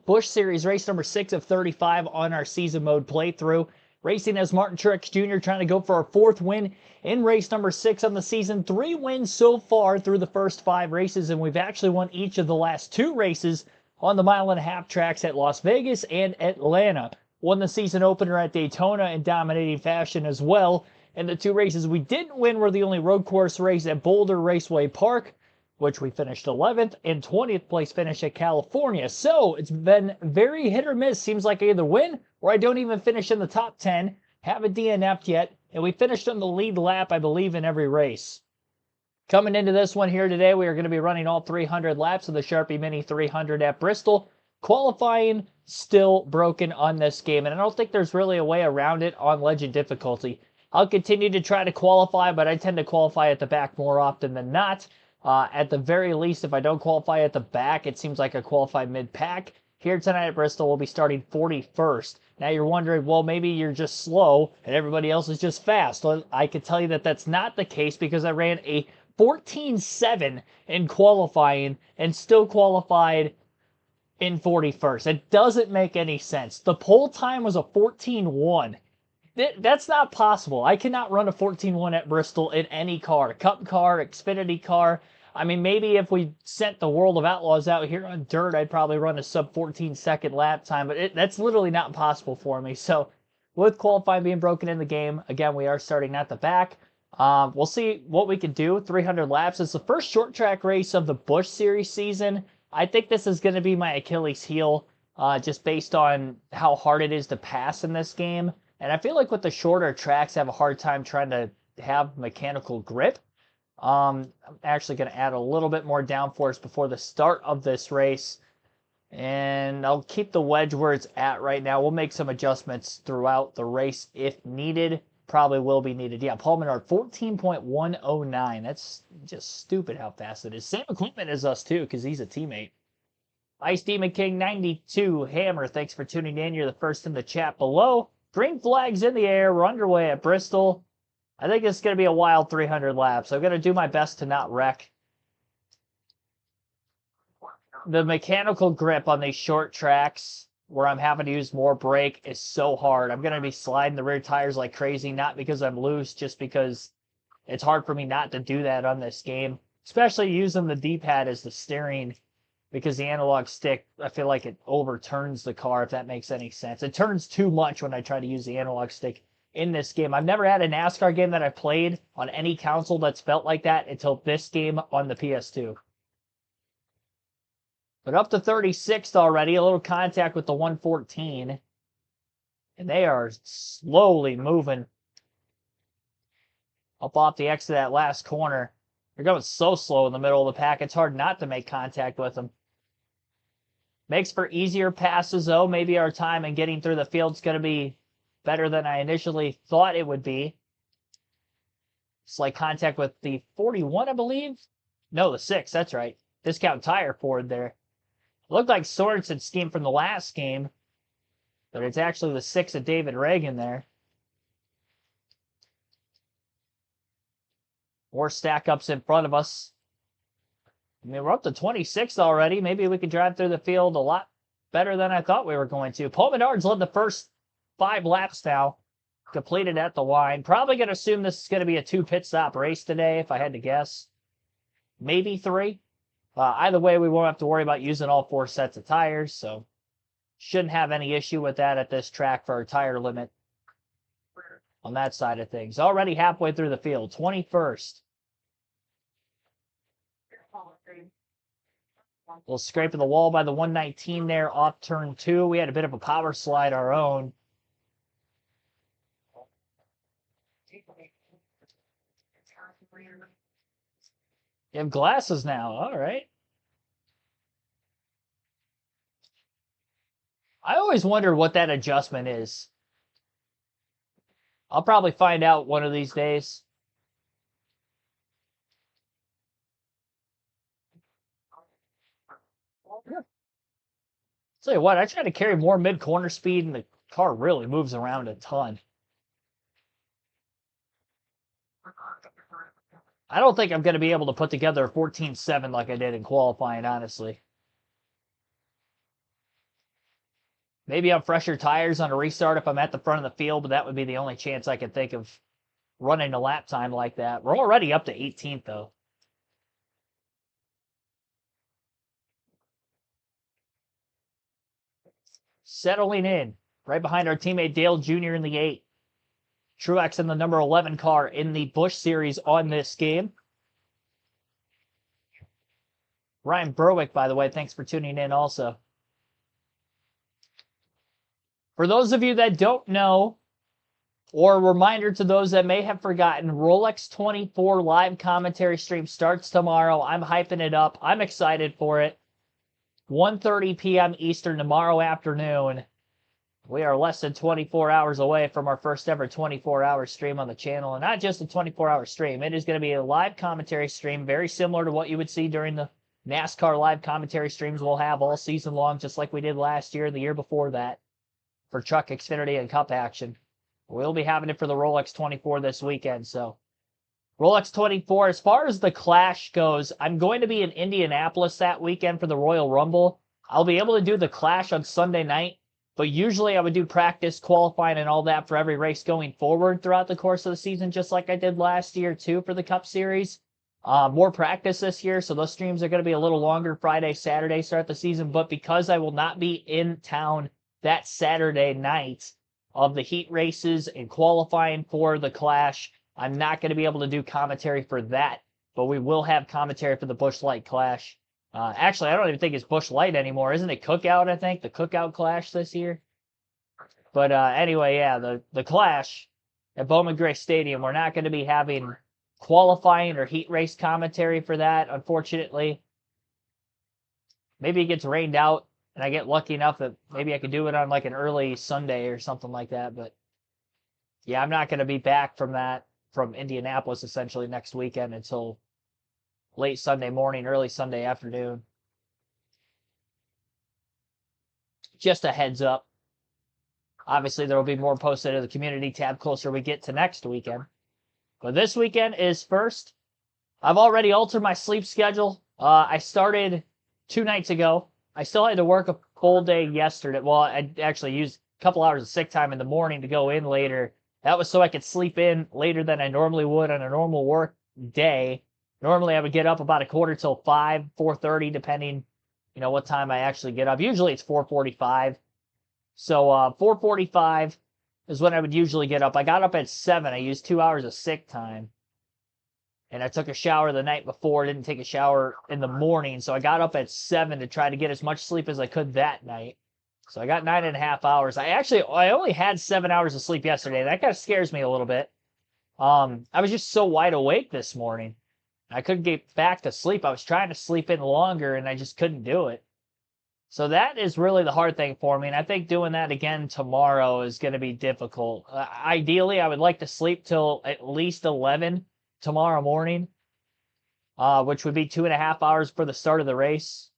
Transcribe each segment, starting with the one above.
Busch Series race number 6 of 35 on our season mode playthrough. Racing as Martin Truex Jr. trying to go for our 4th win in race number 6 on the season. 3 wins so far through the first 5 races, and we've actually won each of the last 2 races on the mile-and-a-half tracks at Las Vegas and Atlanta. Won the season opener at Daytona in dominating fashion as well. And the 2 races we didn't win were the only road course race at Boulder Raceway Park, which we finished 11th, and 20th place finish at California. So it's been very hit or miss. Seems like I either win or I don't even finish in the top 10. Haven't DNF'd yet, and we finished on the lead lap, I believe, in every race. Coming into this one here today, we are going to be running all 300 laps of the Sharpie Mini 300 at Bristol. Qualifying still broken on this game, and I don't think there's really a way around it on Legend difficulty. I'll continue to try to qualify, but I tend to qualify at the back more often than not. At the very least, if I don't qualify at the back, it seems like I qualify mid-pack. Here tonight at Bristol, we'll be starting 41st. Now you're wondering, well, maybe you're just slow and everybody else is just fast. Well, I can tell you that that's not the case because I ran a 14.7 in qualifying and still qualified in 41st. It doesn't make any sense. The pole time was a 14.1. That's not possible. I cannot run a 14.1 at Bristol in any car. Cup car, Xfinity car. I mean, maybe if we sent the World of Outlaws out here on dirt, I'd probably run a sub 14 second lap time, but that's literally not possible for me. So with qualifying being broken in the game, again, we are starting at the back. We'll see what we can do. 300 laps. It's the first short track race of the Busch Series season. I think this is going to be my Achilles heel, just based on how hard it is to pass in this game. And I feel like with the shorter tracks, I have a hard time trying to have mechanical grip. I'm actually going to add a little bit more downforce before the start of this race. And I'll keep the wedge where it's at right now. We'll make some adjustments throughout the race if needed. Probably will be needed. Yeah, Paul Menard, 14.109. That's just stupid how fast it is. Same equipment as us, too, because he's a teammate. Ice Demon King 92 Hammer, thanks for tuning in. You're the first in the chat below. Green flags in the air. We're underway at Bristol. I think it's going to be a wild 300 laps. I'm going to do my best to not wreck. The mechanical grip on these short tracks where I'm having to use more brake is so hard. I'm going to be sliding the rear tires like crazy, not because I'm loose, just because it's hard for me not to do that on this game. Especially using the D-pad as the steering, because the analog stick, I feel like it overturns the car, if that makes any sense. It turns too much when I try to use the analog stick in this game. I've never had a NASCAR game that I played on any console that's felt like that until this game on the PS2. But up to 36th already, a little contact with the 114. And they are slowly moving up off the exit of that last corner. They're going so slow in the middle of the pack, it's hard not to make contact with them. Makes for easier passes, though. Maybe our time in getting through the field is going to be better than I initially thought it would be. Slight contact with the 41, I believe. No, the 6, that's right. Discount tire Ford there. Looked like Sorensen schemed from the last game, but it's actually the 6 of David Reagan there. More stack-ups in front of us. I mean, we're up to 26 already. Maybe we could drive through the field a lot better than I thought we were going to. Paul Menard's led the first 5 laps now, completed at the line. Probably going to assume this is going to be a 2 pit stop race today, if I had to guess. Maybe 3. Either way, we won't have to worry about using all 4 sets of tires, so shouldn't have any issue with that at this track for our tire limit on that side of things. Already halfway through the field, 21st. A little scrape of the wall by the 119 there off turn 2. We had a bit of a power slide our own. You have glasses now. All right. I always wonder what that adjustment is. I'll probably find out one of these days. Tell you what, I try to carry more mid-corner speed, and the car really moves around a ton. I don't think I'm going to be able to put together a 14.7 like I did in qualifying, honestly. Maybe on fresher tires on a restart if I'm at the front of the field, but that would be the only chance I could think of running a lap time like that. We're already up to 18th, though. Settling in, right behind our teammate Dale Jr. in the 8. Truex in the number 11 car in the Busch Series on this game. Ryan Berwick, by the way, thanks for tuning in also. For those of you that don't know, or a reminder to those that may have forgotten, Rolex 24 live commentary stream starts tomorrow. I'm hyping it up. I'm excited for it. 1:30 p.m. Eastern tomorrow afternoon. We are less than 24 hours away from our first ever 24-hour stream on the channel. And not just a 24-hour stream. It is going to be a live commentary stream, very similar to what you would see during the NASCAR live commentary streams we'll have all season long, just like we did last year and the year before that for Truck, Xfinity, and Cup action. We'll be having it for the Rolex 24 this weekend. So Rolex 24, as far as the Clash goes, I'm going to be in Indianapolis that weekend for the Royal Rumble. I'll be able to do the Clash on Sunday night, but usually I would do practice, qualifying, and all that for every race going forward throughout the course of the season, just like I did last year, too, for the Cup Series. More practice this year, so those streams are going to be a little longer, Friday, Saturday, start the season. But because I will not be in town that Saturday night of the heat races and qualifying for the Clash, I'm not going to be able to do commentary for that, but we will have commentary for the Busch Light Clash. Actually, I don't even think it's Busch Light anymore. Isn't it Cookout, I think? The Cookout Clash this year? But anyway, yeah, the Clash at Bowman Gray Stadium, we're not going to be having qualifying or heat race commentary for that, unfortunately. Maybe it gets rained out, and I get lucky enough that maybe I could do it on like an early Sunday or something like that. But yeah, I'm not going to be back from Indianapolis essentially next weekend until late Sunday morning, early Sunday afternoon. Just a heads up. Obviously, there will be more posted to the community tab closer we get to next weekend. But this weekend is first. I've already altered my sleep schedule. I started 2 nights ago. I still had to work a full day yesterday. Well, I actually used a couple hours of sick time in the morning to go in later. That was so I could sleep in later than I normally would on a normal work day. Normally, I would get up about a quarter till 5, 4:30, depending, what time I actually get up. Usually, it's 4:45. So 4:45 is when I would usually get up. I got up at 7. I used 2 hours of sick time. And I took a shower the night before. Didn't take a shower in the morning. So I got up at 7 to try to get as much sleep as I could that night. So I got 9.5 hours. I only had 7 hours of sleep yesterday. That kind of scares me a little bit. I was just so wide awake this morning. I couldn't get back to sleep. I was trying to sleep in longer, and I just couldn't do it. So that is really the hard thing for me, and I think doing that again tomorrow is going to be difficult. Ideally, I would like to sleep till at least 11 tomorrow morning, which would be 2.5 hours for the start of the race.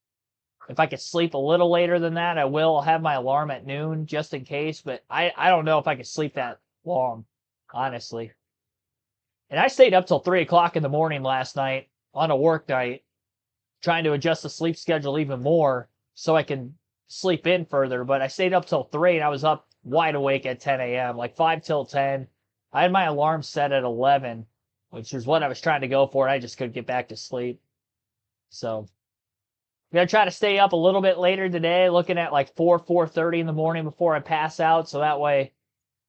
If I could sleep a little later than that, I will. I'll have my alarm at noon just in case, but I don't know if I could sleep that long, honestly. And I stayed up till 3 o'clock in the morning last night on a work night, trying to adjust the sleep schedule even more so I can sleep in further. But I stayed up till 3, and I was up wide awake at 10 a.m., like 5 till 10. I had my alarm set at 11, which is what I was trying to go for, and I just couldn't get back to sleep. So I'm going to try to stay up a little bit later today, looking at like 4:30 in the morning before I pass out, so that way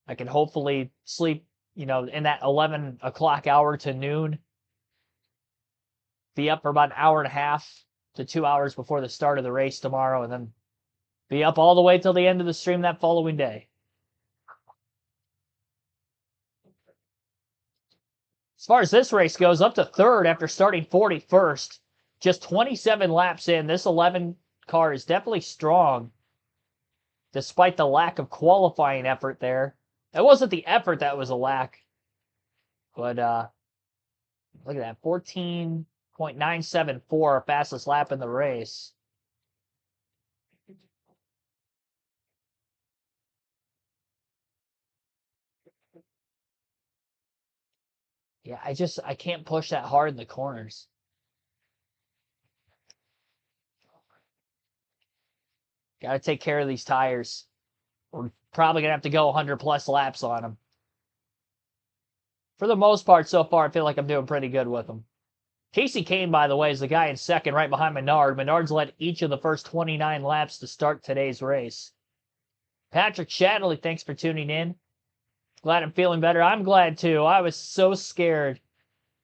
I can hopefully sleep, in that 11 o'clock hour to noon. Be up for about an hour and a half to 2 hours before the start of the race tomorrow, and then be up all the way till the end of the stream that following day. As far as this race goes, up to third after starting 41st. Just 27 laps in. This 11 car is definitely strong, despite the lack of qualifying effort there. It wasn't the effort that was a lack, but look at that, 14.974, fastest lap in the race. Yeah, I can't push that hard in the corners. Got to take care of these tires. we're probably going to have to go 100-plus laps on them. For the most part, so far, I feel like I'm doing pretty good with them. Casey Kane, by the way, is the guy in second right behind Menard. Menard's led each of the first 29 laps to start today's race. Patrick Shadley, thanks for tuning in. Glad I'm feeling better. I'm glad, too. I was so scared,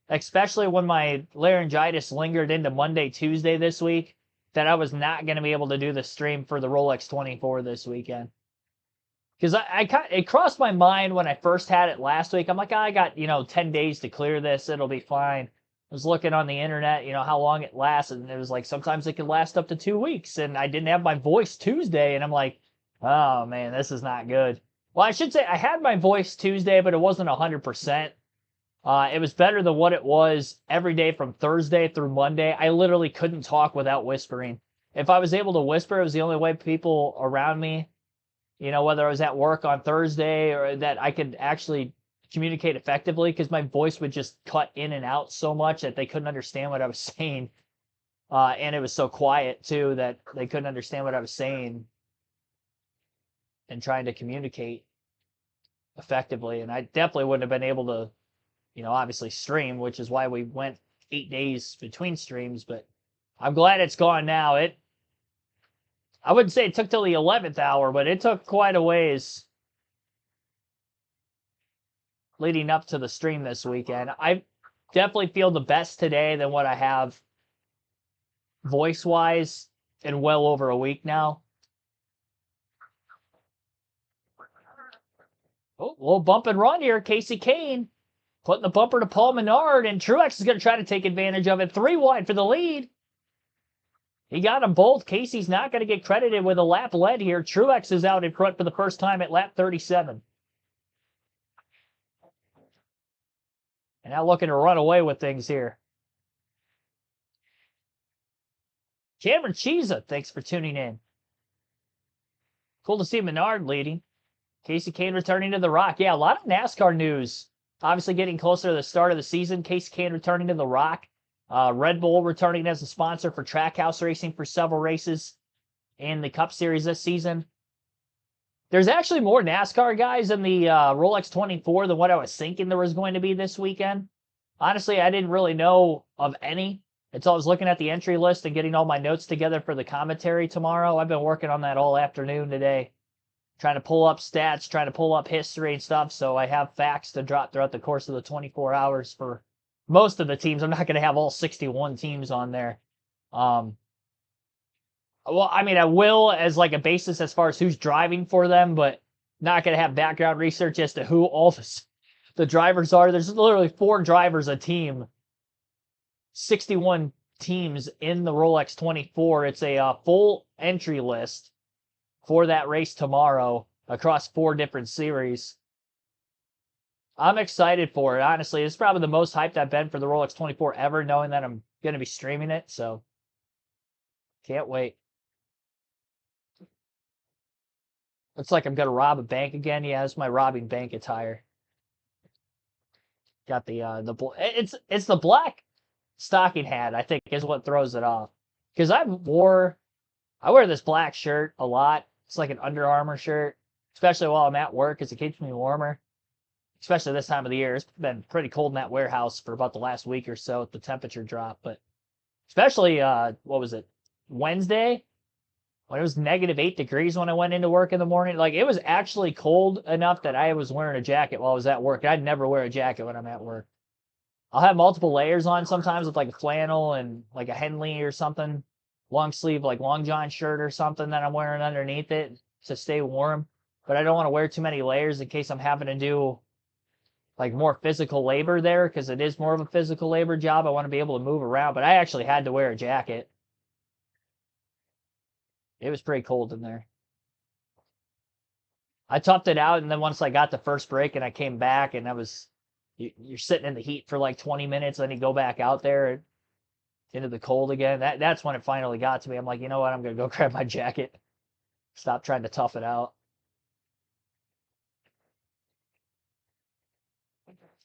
especially when my laryngitis lingered into Monday, Tuesday this week, that I was not going to be able to do the stream for the Rolex 24 this weekend. Because it crossed my mind when I first had it last week. I'm like, I got, 10 days to clear this. It'll be fine. I was looking on the internet, how long it lasts. And it was like, sometimes it could last up to 2 weeks. And I didn't have my voice Tuesday. And I'm like, oh, man, this is not good. Well, I should say I had my voice Tuesday, but it wasn't 100%. It was better than what it was every day from Thursday through Monday. I literally couldn't talk without whispering. If I was able to whisper, it was the only way people around me, whether I was at work on Thursday or that I could actually communicate effectively, because my voice would just cut in and out so much that they couldn't understand what I was saying. And it was so quiet, too, that they couldn't understand what I was saying and trying to communicate effectively. And I definitely wouldn't have been able to, obviously stream, which is why we went 8 days between streams. But I'm glad it's gone now. I wouldn't say it took till the 11th hour, but it took quite a ways leading up to the stream this weekend. I definitely feel the best today than what I have voice-wise in well over a week now. Oh, a little bump and run here. Casey Kane putting the bumper to Paul Menard, and Truex is going to try to take advantage of it. 3 wide for the lead. He got them both. Casey's not going to get credited with a lap led here. Truex is out in front for the first time at lap 37. And now looking to run away with things here. Cameron Chiesa, thanks for tuning in. Cool to see Menard leading. Casey Kane returning to the Rock. Yeah, a lot of NASCAR news. Obviously getting closer to the start of the season. Casey Kane returning to the Rock. Red Bull returning as a sponsor for Trackhouse Racing for several races in the Cup Series this season. There's actually more NASCAR guys in the Rolex 24 than what I was thinking there was going to be this weekend. Honestly, I didn't really know of any until I was looking at the entry list and getting all my notes together for the commentary tomorrow. I've been working on that all afternoon today, trying to pull up stats, trying to pull up history and stuff, so I have facts to drop throughout the course of the 24 hours for most of the teams. I'm not going to have all 61 teams on there. Well, I mean, I will as like a basis as far as who's driving for them, but not going to have background research as to who all the drivers are. There's literally 4 drivers a team, 61 teams in the Rolex 24. It's a full entry list for that race tomorrow across 4 different series. I'm excited for it, honestly. It's probably the most hyped I've been for the Rolex 24 ever, knowing that I'm going to be streaming it, so can't wait. Looks like I'm going to rob a bank again. Yeah, it's my robbing bank attire. Got the it's the black stocking hat, I think, is what throws it off. Because I wear this black shirt a lot. It's like an Under Armour shirt, especially while I'm at work, because it keeps me warmer. Especially this time of the year. It's been pretty cold in that warehouse for about the last week or so with the temperature drop. But especially, what was it, Wednesday? When it was -8 degrees when I went into work in the morning. Like, it was actually cold enough that I was wearing a jacket while I was at work. I'd never wear a jacket when I'm at work. I'll have multiple layers on sometimes with like a flannel and like a Henley or something. Long sleeve, like long john shirt or something that I'm wearing underneath it to stay warm. But I don't want to wear too many layers in case I'm having to do like more physical labor there, because it is more of a physical labor job. I want to be able to move around, but I actually had to wear a jacket. It was pretty cold in there. I toughed it out, and then once I got the first break and I came back, and you're sitting in the heat for like 20 minutes, then you go back out there into the cold again. That's when it finally got to me. I'm like, you know what? I'm going to go grab my jacket. Stop trying to tough it out.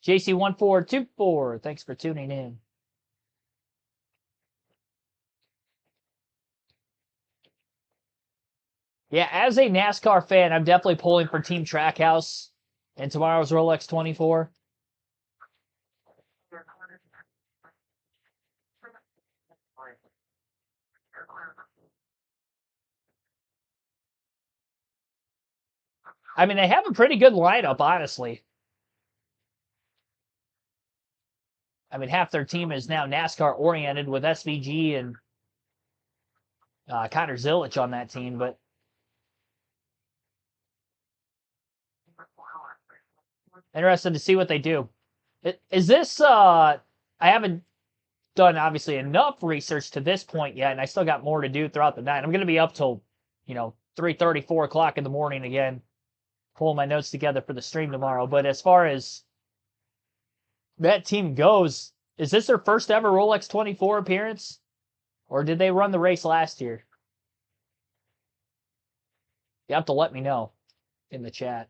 JC1424, thanks for tuning in. Yeah, as a NASCAR fan, I'm definitely pulling for Team Trackhouse in tomorrow's Rolex 24. I mean, they have a pretty good lineup, honestly. I mean, half their team is now NASCAR oriented with SVG and Connor Zilic on that team, but interested to see what they do. Is this, I haven't done obviously enough research to this point yet, and I still got more to do throughout the night. I'm going to be up till, 3:30, 4 o'clock in the morning again, pulling my notes together for the stream tomorrow. But as far as that team goes, is this their first ever Rolex 24 appearance? Or did they run the race last year? You have to let me know in the chat.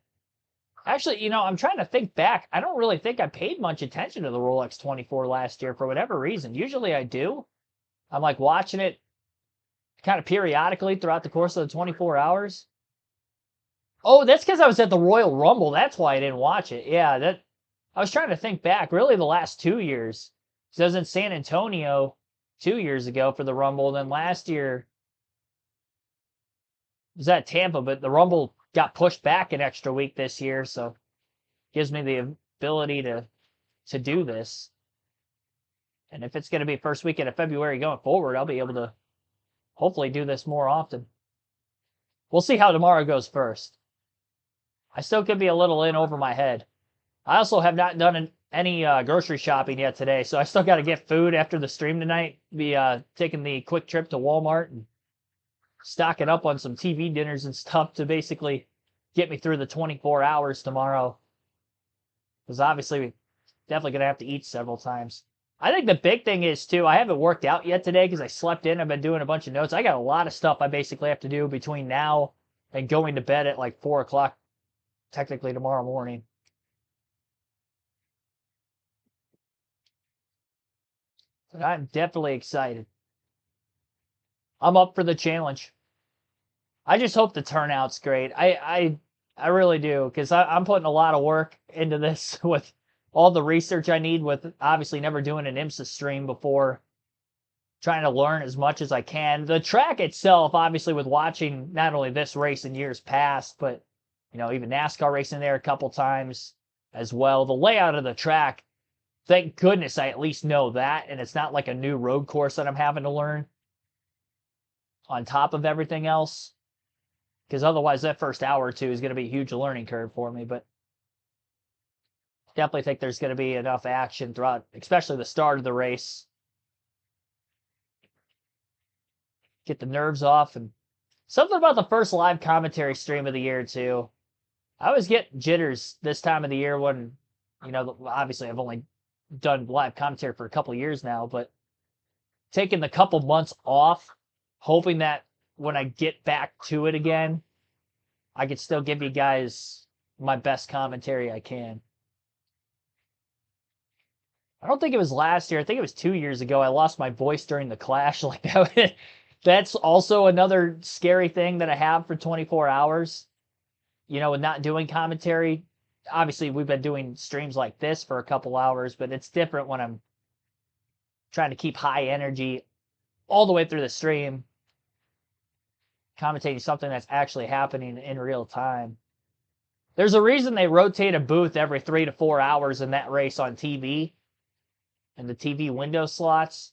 Actually, I'm trying to think back. I don't really think I paid much attention to the Rolex 24 last year for whatever reason. Usually I do. I'm like watching it kind of periodically throughout the course of the 24 hours. Oh, that's because I was at the Royal Rumble. That's why I didn't watch it. Yeah, I was trying to think back. Really, the last 2 years. So I was in San Antonio 2 years ago for the Rumble. Then last year was at Tampa, but the Rumble got pushed back an extra week this year, so gives me the ability to do this. And if it's going to be first weekend of February going forward, I'll be able to hopefully do this more often. We'll see how tomorrow goes first. I still could be a little in over my head. I also have not done any grocery shopping yet today, so I still got to get food after the stream tonight. Be taking the quick trip to Walmart and stocking up on some TV dinners and stuff to basically get me through the 24 hours tomorrow. Because obviously, we're definitely going to have to eat several times. I think the big thing is, too, I haven't worked out yet today because I slept in. I've been doing a bunch of notes. I got a lot of stuff I basically have to do between now and going to bed at like 4 o'clock, technically tomorrow morning. But I'm definitely excited. I'm up for the challenge. I just hope the turnout's great. I really do, because I'm putting a lot of work into this with all the research I need, with obviously never doing an IMSA stream before, trying to learn as much as I can. The track itself, obviously, with watching not only this race in years past, but even NASCAR racing there a couple times as well. The layout of the track, thank goodness I at least know that, and it's not like a new road course that I'm having to learn on top of everything else. Because otherwise, that first hour or two is going to be a huge learning curve for me. But definitely think there's going to be enough action throughout, especially the start of the race. Get the nerves off. And something about the first live commentary stream of the year, too. I always get jitters this time of the year when, obviously I've only done live commentary for a couple of years now, but taking the couple months off, hoping that when I get back to it again, I could still give you guys my best commentary I can. I don't think it was last year. I think it was 2 years ago. I lost my voice during the clash. Like that. That's also another scary thing that I have for 24 hours. With not doing commentary. Obviously, we've been doing streams like this for a couple hours, but it's different when I'm trying to keep high energy all the way through the stream, commentating something that's actually happening in real time. There's a reason they rotate a booth every 3 to 4 hours in that race on TV, and the TV window slots,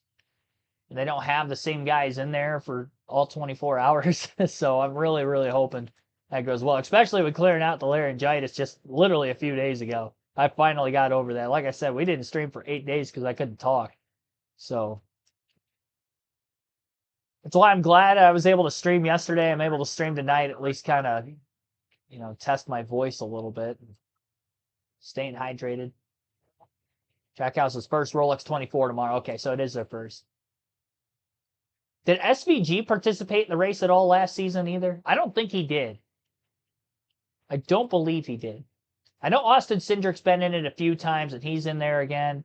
and they don't have the same guys in there for all 24 hours. So I'm really, really hoping that goes well, especially with clearing out the laryngitis just literally a few days ago. I finally got over that. Like I said, we didn't stream for 8 days because I couldn't talk. So that's why I'm glad I was able to stream yesterday. I'm able to stream tonight, at least kind of, test my voice a little bit. Staying hydrated. Trackhouse's first Rolex 24 tomorrow. Okay, so it is their first. Did SVG participate in the race at all last season either? I don't think he did. I don't believe he did. I know Austin Cindric's been in it a few times, and he's in there again.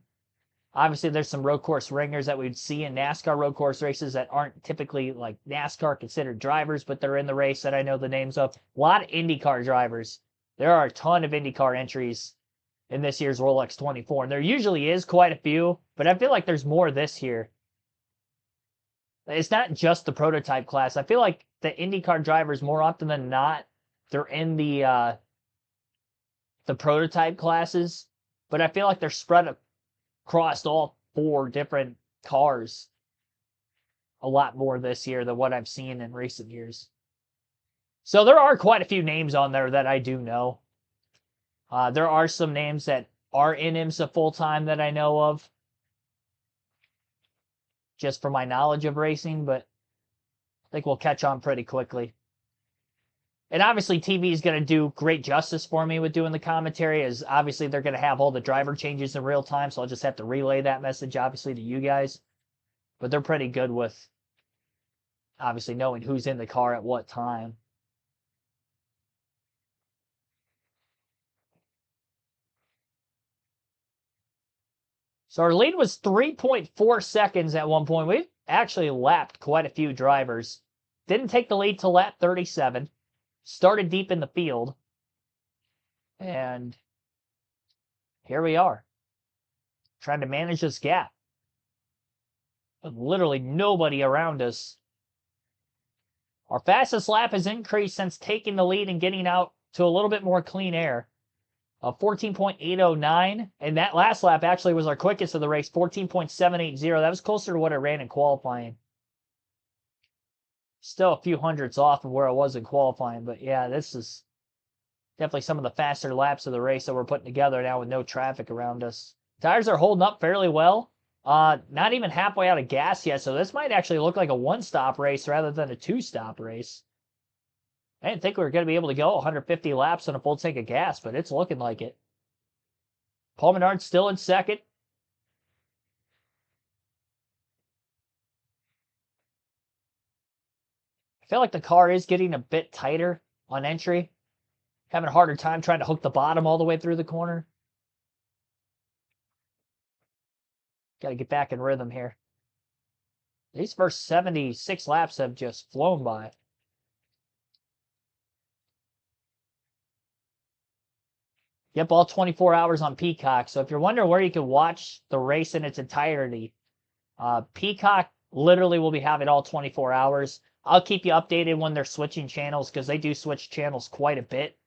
Obviously, there's some road course ringers that we'd see in NASCAR road course races that aren't typically like NASCAR considered drivers, but they're in the race that I know the names of. A lot of IndyCar drivers. There are a ton of IndyCar entries in this year's Rolex 24, and there usually is quite a few, but I feel like there's more this year. It's not just the prototype class. I feel like the IndyCar drivers, more often than not, they're in the prototype classes, but I feel like they're spread across all 4 different cars a lot more this year than what I've seen in recent years. So there are quite a few names on there that I do know. There are some names that are in IMSA full-time that I know of, just from my knowledge of racing, but I think we'll catch on pretty quickly. And obviously TV is going to do great justice for me with doing the commentary, as obviously they're going to have all the driver changes in real time, so I'll just have to relay that message, obviously, to you guys. But they're pretty good with, obviously, knowing who's in the car at what time. So our lead was 3.4 seconds at one point. We've actually lapped quite a few drivers. Didn't take the lead till lap 37. Started deep in the field. And here we are, trying to manage this gap. With literally nobody around us. Our fastest lap has increased since taking the lead and getting out to a little bit more clean air. 14.809, and that last lap actually was our quickest of the race, 14.780. That was closer to what I ran in qualifying. Still a few hundredths off of where I was in qualifying, but yeah, this is definitely some of the faster laps of the race that we're putting together now with no traffic around us. Tires are holding up fairly well. Not even halfway out of gas yet, so this might actually look like a one-stop race rather than a two-stop race. I didn't think we were going to be able to go 150 laps on a full tank of gas, but it's looking like it. Paul Menard's still in second. I feel like the car is getting a bit tighter on entry. Having a harder time trying to hook the bottom all the way through the corner. Got to get back in rhythm here. These first 76 laps have just flown by. Yep, all 24 hours on Peacock. So if you're wondering where you can watch the race in its entirety, Peacock literally will be having all 24 hours. I'll keep you updated when they're switching channels, because they do switch channels quite a bit.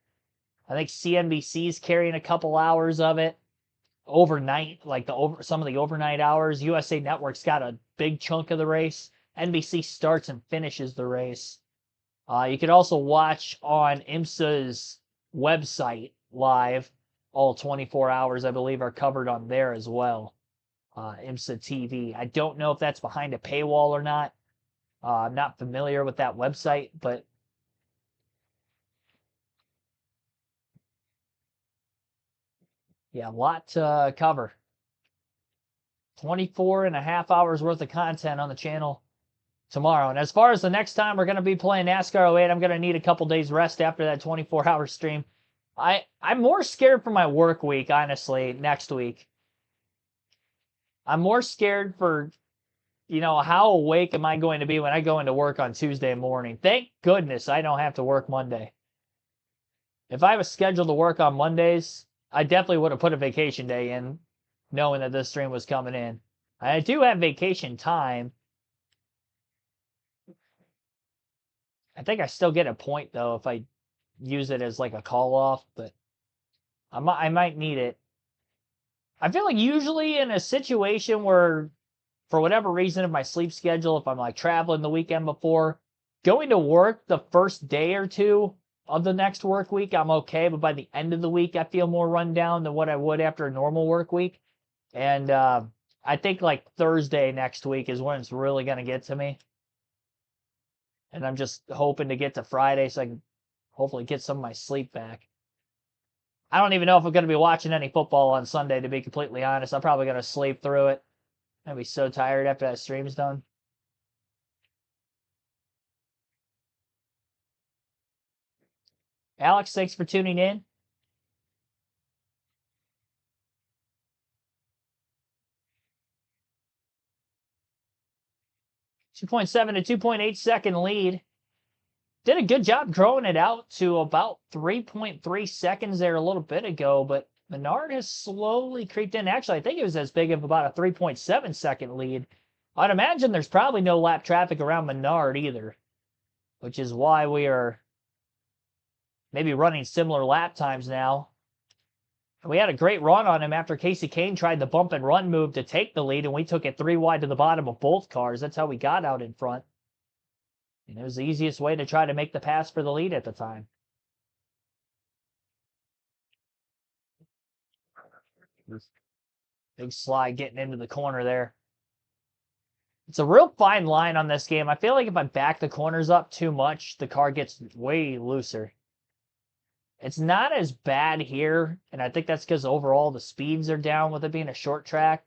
I think CNBC's carrying a couple hours of it overnight, like some of the overnight hours. USA Network's got a big chunk of the race. NBC starts and finishes the race. You can also watch on IMSA's website live. All 24 hours, I believe, are covered on there as well. IMSA TV. I don't know if that's behind a paywall or not. I'm not familiar with that website, but yeah, a lot to cover. 24 and a half hours worth of content on the channel tomorrow. And as far as the next time we're going to be playing NASCAR 08, I'm going to need a couple days rest after that 24-hour stream. I'm more scared for my work week, honestly, next week. I'm more scared for, how awake am I going to be when I go into work on Tuesday morning. Thank goodness I don't have to work Monday. If I was scheduled to work on Mondays, I definitely would have put a vacation day in, knowing that this stream was coming in. I do have vacation time. I think I still get a point, though, if I use it as like a call off, but I might need it. I feel like usually in a situation where, for whatever reason, of my sleep schedule, if I'm like traveling the weekend before, going to work the first day or two of the next work week, I'm okay. But by the end of the week, I feel more run down than what I would after a normal work week. And I think like Thursday next week is when it's really going to get to me. And I'm just hoping to get to Friday so I can hopefully get some of my sleep back. I don't even know if I'm going to be watching any football on Sunday, to be completely honest. I'm probably going to sleep through it. I'll be so tired after that stream's done. Alex, thanks for tuning in. 2.7 to 2.8 second lead. Did a good job growing it out to about 3.3 seconds there a little bit ago, but Menard has slowly creeped in. Actually, I think it was as big of about a 3.7 second lead. I'd imagine there's probably no lap traffic around Menard either, which is why we are maybe running similar lap times now. We had a great run on him after Casey Kane tried the bump and run move to take the lead, and we took it 3 wide to the bottom of both cars. That's how we got out in front. And it was the easiest way to try to make the pass for the lead at the time. Big slide getting into the corner there. It's a real fine line on this game. I feel like if I back the corners up too much, the car gets way looser. It's not as bad here, and I think that's because overall the speeds are down with it being a short track.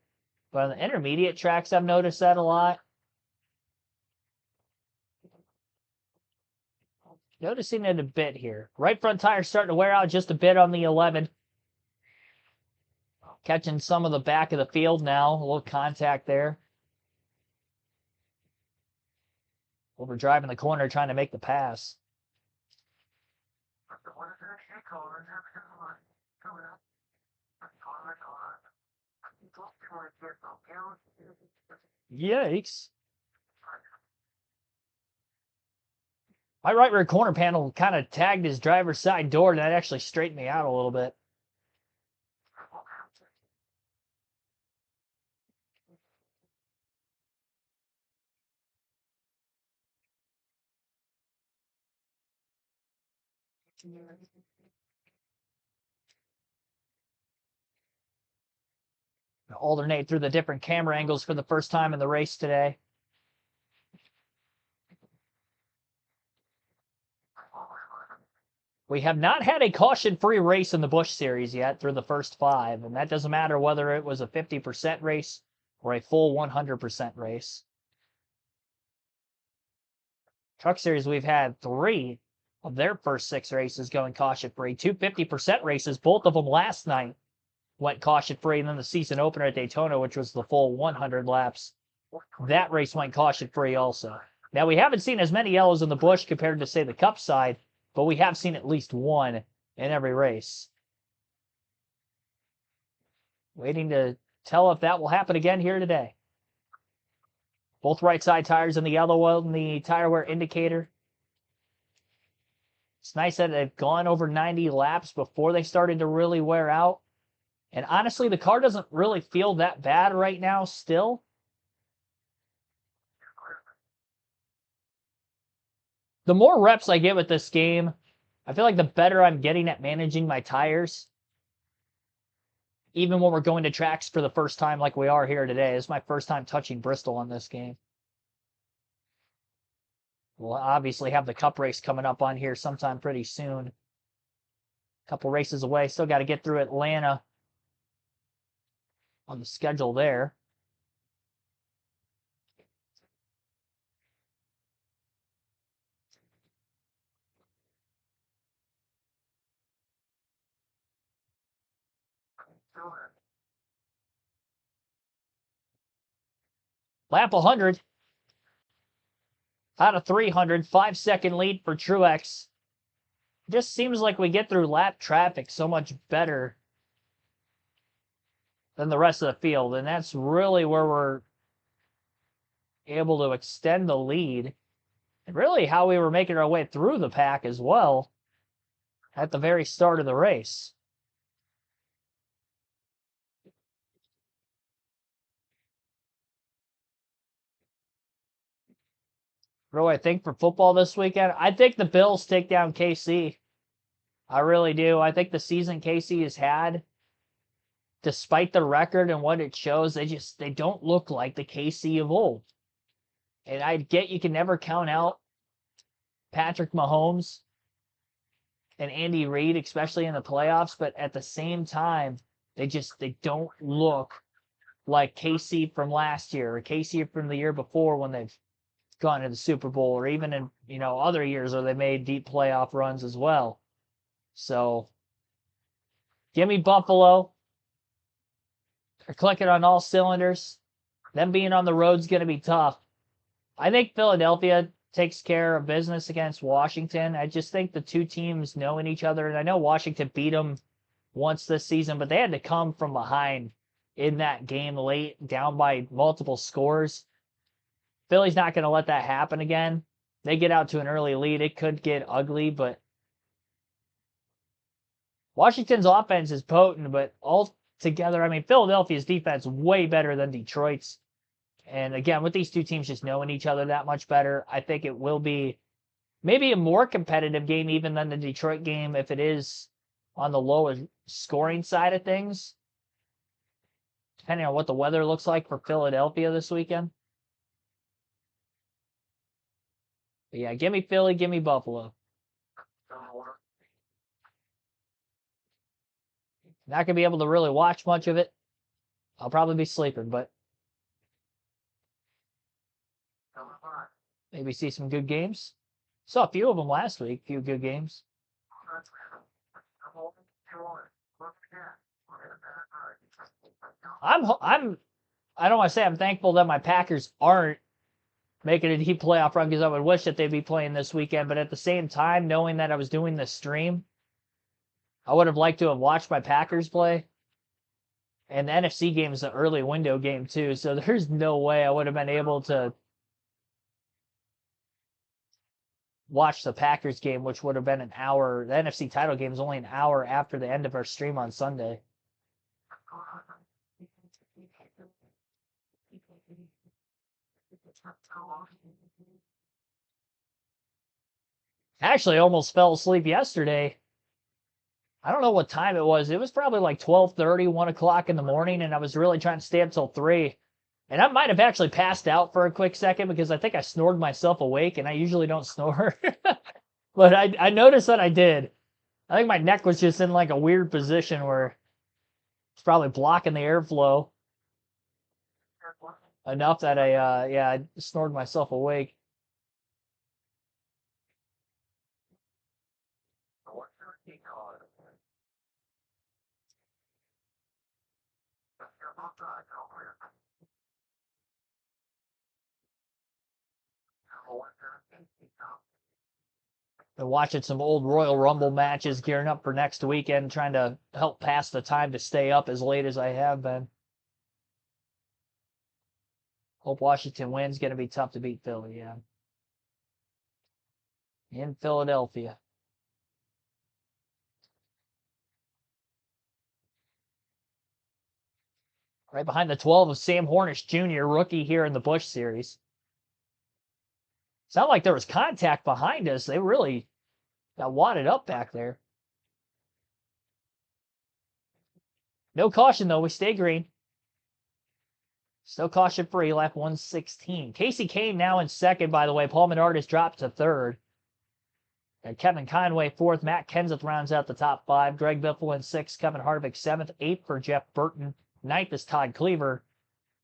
But on the intermediate tracks, I've noticed that a lot. Noticing it a bit here. Right front tire starting to wear out just a bit on the 11. Catching some of the back of the field now. A little contact there. Overdriving the corner, trying to make the pass. Yikes. My right rear corner panel kind of tagged his driver's side door, and that actually straightened me out a little bit. Alternate through the different camera angles for the first time in the race today. We have not had a caution-free race in the Busch Series yet through the first 5, and that doesn't matter whether it was a 50% race or a full 100% race. Truck Series, we've had 3 of their first 6 races going caution-free. 2 50% races, both of them last night went caution-free, and then the season opener at Daytona, which was the full 100 laps, that race went caution-free also. Now, we haven't seen as many yellows in the Busch compared to, say, the Cup side, but we have seen at least 1 in every race. Waiting to tell if that will happen again here today. Both right side tires in the yellow on the tire wear indicator. It's nice that they've gone over 90 laps before they started to really wear out. And honestly, the car doesn't really feel that bad right now still. The more reps I get with this game, I feel like the better I'm getting at managing my tires. Even when we're going to tracks for the first time like we are here today. This is my first time touching Bristol on this game. We'll obviously have the Cup race coming up on here sometime pretty soon. A couple races away. Still got to get through Atlanta on the schedule there. Lap 100. Out of 300, 5-second lead for Truex. It just seems like we get through lap traffic so much better than the rest of the field, and that's really where we're able to extend the lead, and really how we were making our way through the pack as well at the very start of the race. What do I think for football this weekend? I think the Bills take down KC. I really do. I think the season KC has had, despite the record and what it shows, they don't look like the KC of old. And I get you can never count out Patrick Mahomes and Andy Reid, especially in the playoffs, but at the same time, they don't look like KC from last year or KC from the year before when they've gone to the Super Bowl, or even in other years where they made deep playoff runs as well. So give me Buffalo. They're clicking on all cylinders. Them being on the road's going to be tough. I think Philadelphia takes care of business against Washington. I just think the two teams knowing each other, and I know Washington beat them once this season, but they had to come from behind in that game late, down by multiple scores. Philly's not going to let that happen again. They get out to an early lead. It could get ugly, but Washington's offense is potent, but altogether, I mean, Philadelphia's defense way better than Detroit's. And again, with these two teams just knowing each other that much better, I think it will be maybe a more competitive game even than the Detroit game if it is on the lowest scoring side of things, depending on what the weather looks like for Philadelphia this weekend. But yeah, give me Philly, give me Buffalo. Not going to be able to really watch much of it. I'll probably be sleeping, but maybe see some good games. Saw a few of them last week, a few good games. I don't want to say I'm thankful that my Packers aren't making a deep playoff run because I would wish that they'd be playing this weekend. But at the same time, knowing that I was doing this stream, I would have liked to have watched my Packers play. And the NFC game is an early window game too, so there's no way I would have been able to watch the Packers game, which would have been an hour. The NFC title game is only an hour after the end of our stream on Sunday. Actually, I almost fell asleep yesterday. I don't know what time it was. It was probably like 12:30, 1 o'clock in the morning, and I was really trying to stay up till 3. And I might have actually passed out for a quick second because I think I snored myself awake, and I usually don't snore. But I noticed that I did. I think my neck was just in like a weird position where it's probably blocking the airflow enough that I snored myself awake. Been watching some old Royal Rumble matches, gearing up for next weekend, trying to help pass the time to stay up as late as I have been. Hope Washington wins. Going to be tough to beat Philly, yeah. In Philadelphia. Right behind the 12 of Sam Hornish Jr., rookie here in the Busch series. Sounded like there was contact behind us. They really got wadded up back there. No caution, though. We stay green. Still caution free. Lap 116. Casey Kane now in second, by the way. Paul Menard has dropped to third. And Kevin Conway fourth. Matt Kenseth rounds out the top 5. Greg Biffle in 6th. Kevin Harvick 7th. 8th for Jeff Burton. 9th is Todd Cleaver.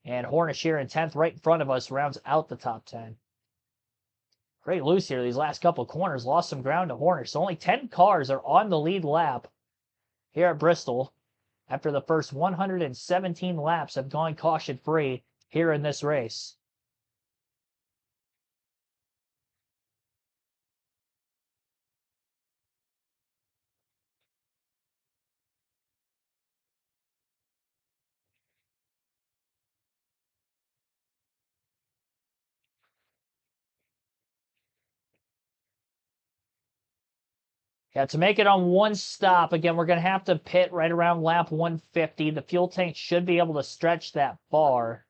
And Hornish here in 10th, right in front of us, rounds out the top 10. Great loose here. These last couple corners lost some ground to Hornish. So only 10 cars are on the lead lap here at Bristol after the first 117 laps have gone caution-free here in this race. Yeah, to make it on one stop, again, we're going to have to pit right around lap 150. The fuel tank should be able to stretch that far.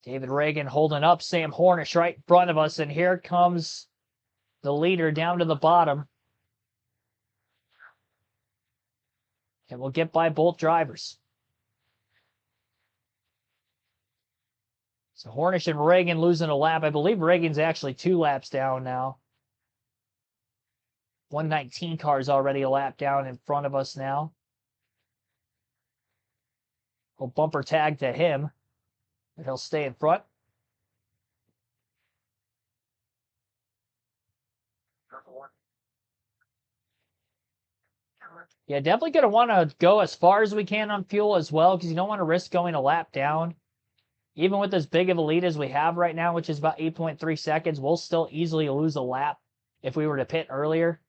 David Reagan holding up Sam Hornish right in front of us, and here comes the leader down to the bottom. And we'll get by both drivers. So Hornish and Reagan losing a lap. I believe Reagan's actually 2 laps down now. 119 car's already a lap down in front of us now. We'll bumper tag to him, and he'll stay in front. Yeah, definitely going to want to go as far as we can on fuel as well, because you don't want to risk going a lap down. Even with as big of a lead as we have right now, which is about 8.3 seconds, we'll still easily lose a lap if we were to pit earlier.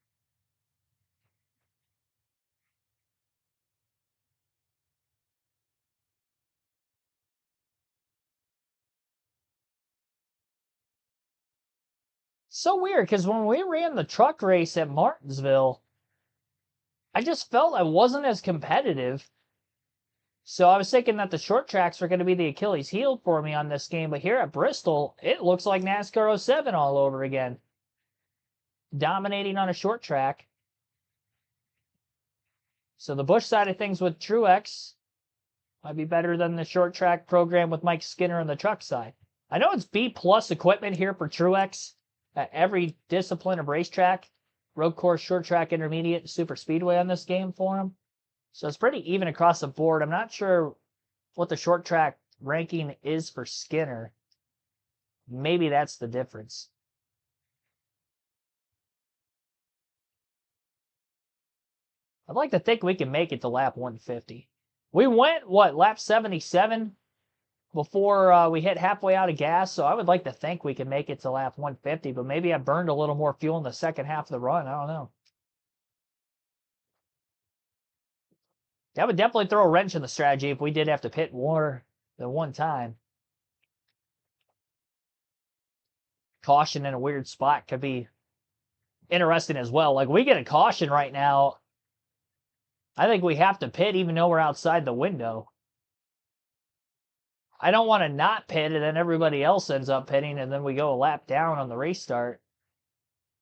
So weird, because when we ran the truck race at Martinsville, I just felt I wasn't as competitive. So I was thinking that the short tracks were going to be the Achilles heel for me on this game, but here at Bristol, it looks like NASCAR 07 all over again. Dominating on a short track. So the Busch side of things with Truex might be better than the short track program with Mike Skinner on the truck side. I know it's B+ equipment here for Truex at every discipline of racetrack. Road course, short track, intermediate, super speedway on this game for him. So it's pretty even across the board. I'm not sure what the short track ranking is for Skinner. Maybe that's the difference. I'd like to think we can make it to lap 150. We went, what, lap 77 before we hit halfway out of gas, so I would like to think we can make it to lap 150, but maybe I burned a little more fuel in the second half of the run. I don't know. That would definitely throw a wrench in the strategy if we did have to pit more than one time. Caution in a weird spot could be interesting as well. Like, we get a caution right now. I think we have to pit even though we're outside the window. I don't want to not pit and then everybody else ends up pitting and then we go a lap down on the race start.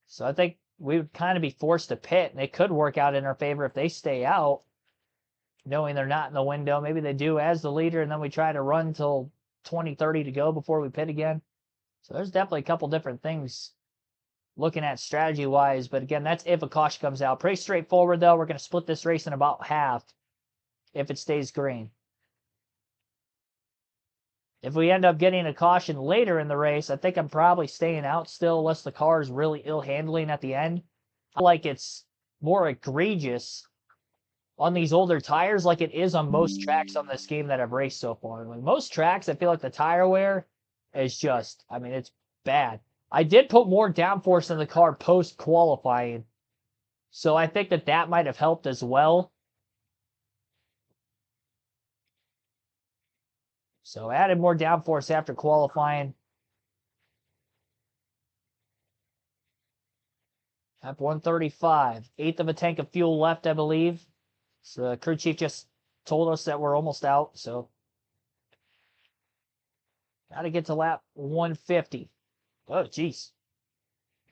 So I think we would kind of be forced to pit, and it could work out in our favor if they stay out, knowing they're not in the window. Maybe they do as the leader, and then we try to run till 20, 30 to go before we pit again. So there's definitely a couple different things looking at strategy-wise, but again, that's if a caution comes out. Pretty straightforward, though. We're going to split this race in about half if it stays green. If we end up getting a caution later in the race, I think I'm probably staying out still unless the car is really ill-handling at the end. I feel like it's more egregious on these older tires like it is on most tracks on this game that I've raced so far. Like most tracks, I feel like the tire wear is just, I mean, it's bad. I did put more downforce in the car post-qualifying, so I think that that might have helped as well. So added more downforce after qualifying. Lap 135. Eighth of a tank of fuel left, I believe. So the crew chief just told us that we're almost out, so got to get to lap 150. Oh, jeez.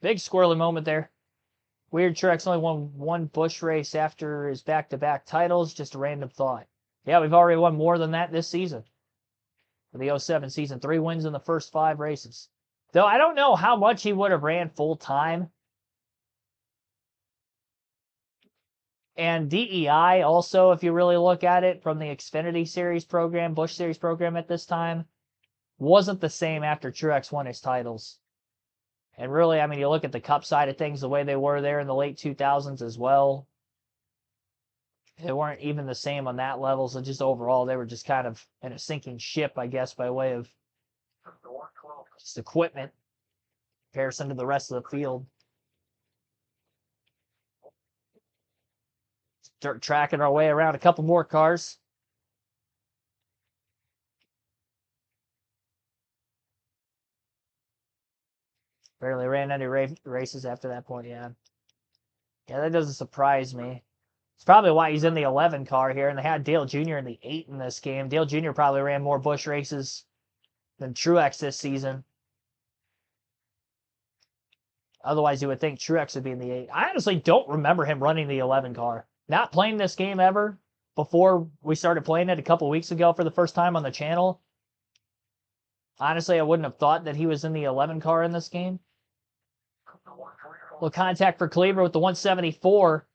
Big squirrely moment there. Weird Truex only won one Busch race after his back-to-back titles. Just a random thought. Yeah, we've already won more than that this season. For the 07 season, 3 wins in the first 5 races. Though I don't know how much he would have ran full-time. And DEI also, if you really look at it from the Xfinity Series program, Busch Series program at this time, wasn't the same after Truex won his titles. And really, I mean, you look at the Cup side of things, the way they were there in the late 2000s as well. They weren't even the same on that level, so just overall, they were just kind of in a sinking ship, I guess, by way of just equipment in comparison to the rest of the field. Start tracking our way around a couple more cars. Barely ran any races after that point, yeah. Yeah, that doesn't surprise me. It's probably why he's in the 11 car here, and they had Dale Jr. in the 8 in this game. Dale Jr. probably ran more Busch races than Truex this season. Otherwise, you would think Truex would be in the 8. I honestly don't remember him running the 11 car. Not playing this game ever before we started playing it a couple weeks ago for the first time on the channel. Honestly, I wouldn't have thought that he was in the 11 car in this game. Little contact for Cleaver with the 174.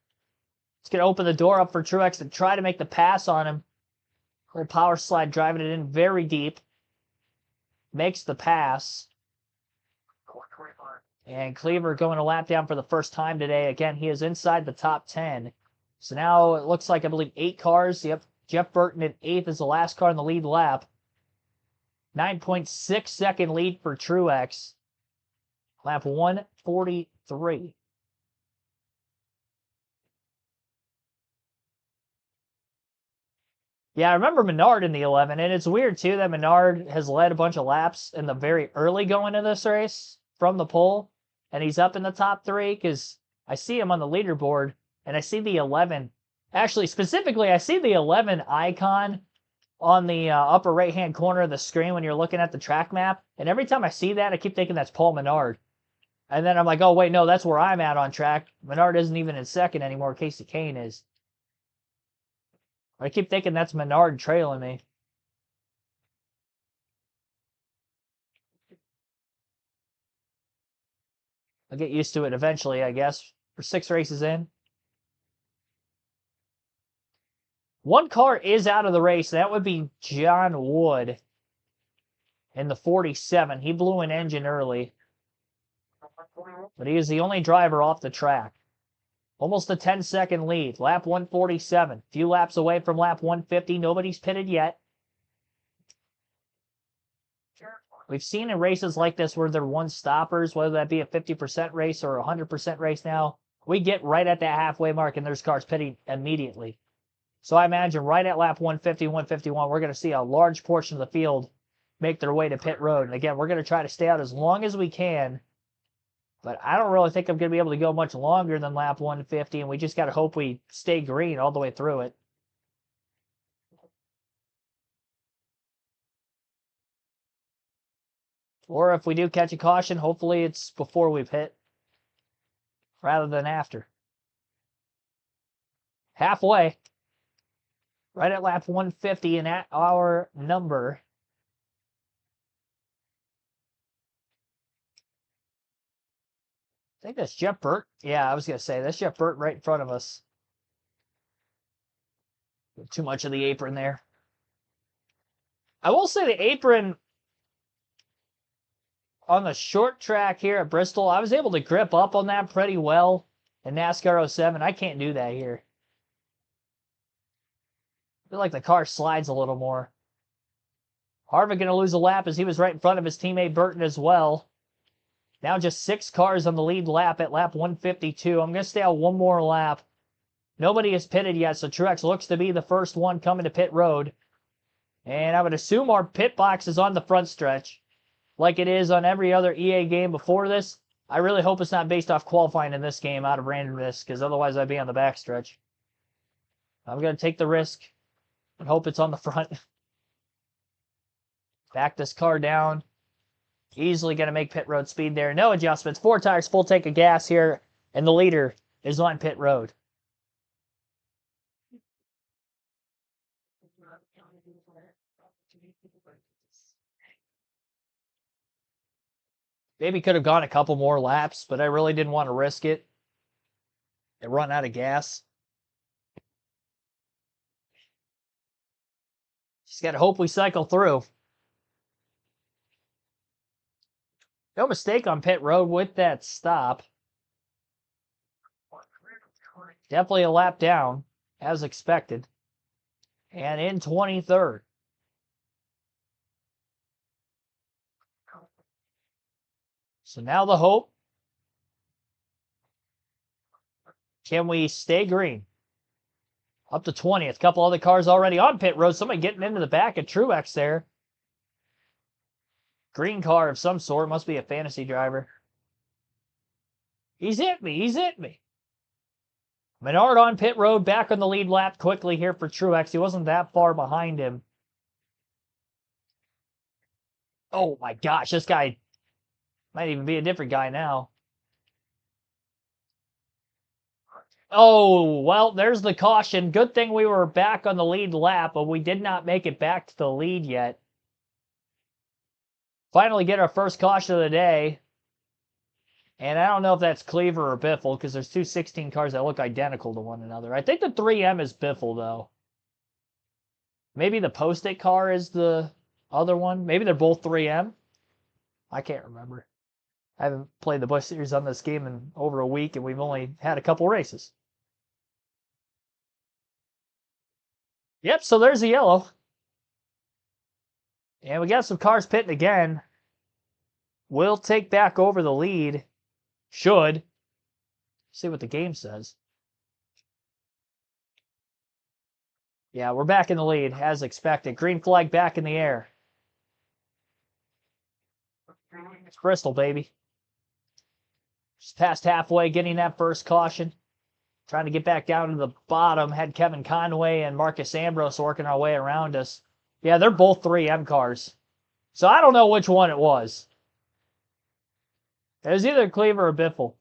It's going to open the door up for Truex to try to make the pass on him. Little power slide driving it in very deep. Makes the pass. And Cleaver going a lap down for the first time today. Again, he is inside the top 10. So now it looks like, I believe, 8 cars. Yep, Jeff Burton in 8th is the last car in the lead lap. 9.6 second lead for Truex. Lap 143. Yeah, I remember Menard in the 11, and it's weird, too, that Menard has led a bunch of laps in the very early going of this race from the pole, and he's up in the top 3, because I see him on the leaderboard, and I see the 11. Actually, specifically, I see the 11 icon on the upper right-hand corner of the screen when you're looking at the track map, and every time I see that, I keep thinking that's Paul Menard. And then I'm like, oh, wait, no, that's where I'm at on track. Menard isn't even in second anymore. Casey Kane is. I keep thinking that's Menard trailing me. I'll get used to it eventually, I guess. For 6 races in. One car is out of the race. That would be John Wood in the 47. He blew an engine early. But he is the only driver off the track. Almost a 10-second lead. Lap 147. Few laps away from lap 150. Nobody's pitted yet. We've seen in races like this where they're one-stoppers, whether that be a 50% race or a 100% race now, we get right at that halfway mark and there's cars pitting immediately. So I imagine right at lap 150, 151, we're going to see a large portion of the field make their way to pit road. And again, we're going to try to stay out as long as we can. But I don't really think I'm going to be able to go much longer than lap 150, and we just got to hope we stay green all the way through it. Or if we do catch a caution, hopefully it's before we've hit rather than after. Halfway. Right at lap 150 and at our number. I think that's Jeff Burt. Yeah, I was going to say, that's Jeff Burt right in front of us. Too much of the apron there. I will say the apron on the short track here at Bristol, I was able to grip up on that pretty well in NASCAR 07. I can't do that here. I feel like the car slides a little more. Harvick going to lose a lap as he was right in front of his teammate Burton as well. Now just 6 cars on the lead lap at lap 152. I'm going to stay out one more lap. Nobody has pitted yet, so Truex looks to be the first one coming to pit road. And I would assume our pit box is on the front stretch, like it is on every other EA game before this. I really hope it's not based off qualifying in this game out of randomness, because otherwise I'd be on the back stretch. I'm going to take the risk and hope it's on the front. Back this car down. Easily going to make pit road speed there. No adjustments. 4 tires, full tank of gas here, and the leader is on pit road. Maybe could have gone a couple more laps, but I really didn't want to risk it and run out of gas. Just got to hope we cycle through. No mistake on pit road with that stop. Definitely a lap down, as expected. And in 23rd. So now the hope. Can we stay green? Up to 20th. Couple other cars already on pit road. Somebody getting into the back of Truex there. Green car of some sort. Must be a fantasy driver. He's hit me. He's hit me. Menard on pit road. Back on the lead lap quickly here for Truex. He wasn't that far behind him. Oh my gosh. This guy might even be a different guy now. Oh, well, there's the caution. Good thing we were back on the lead lap, but we did not make it back to the lead yet. Finally get our first caution of the day. And I don't know if that's Cleaver or Biffle, because there's two 16 cars that look identical to one another. I think the 3M is Biffle, though. Maybe the Post-it car is the other one. Maybe they're both 3M. I can't remember. I haven't played the Busch Series on this game in over a week, and we've only had a couple races. Yep, so there's the yellow. And we got some cars pitting again. We'll take back over the lead. Should. See what the game says. Yeah, we're back in the lead, as expected. Green flag back in the air. It's Bristol, baby. Just past halfway, getting that first caution. Trying to get back down to the bottom. Had Kevin Conway and Marcus Ambrose working our way around us. Yeah, they're both 3M cars. So I don't know which one it was. It was either Cleaver or Biffle.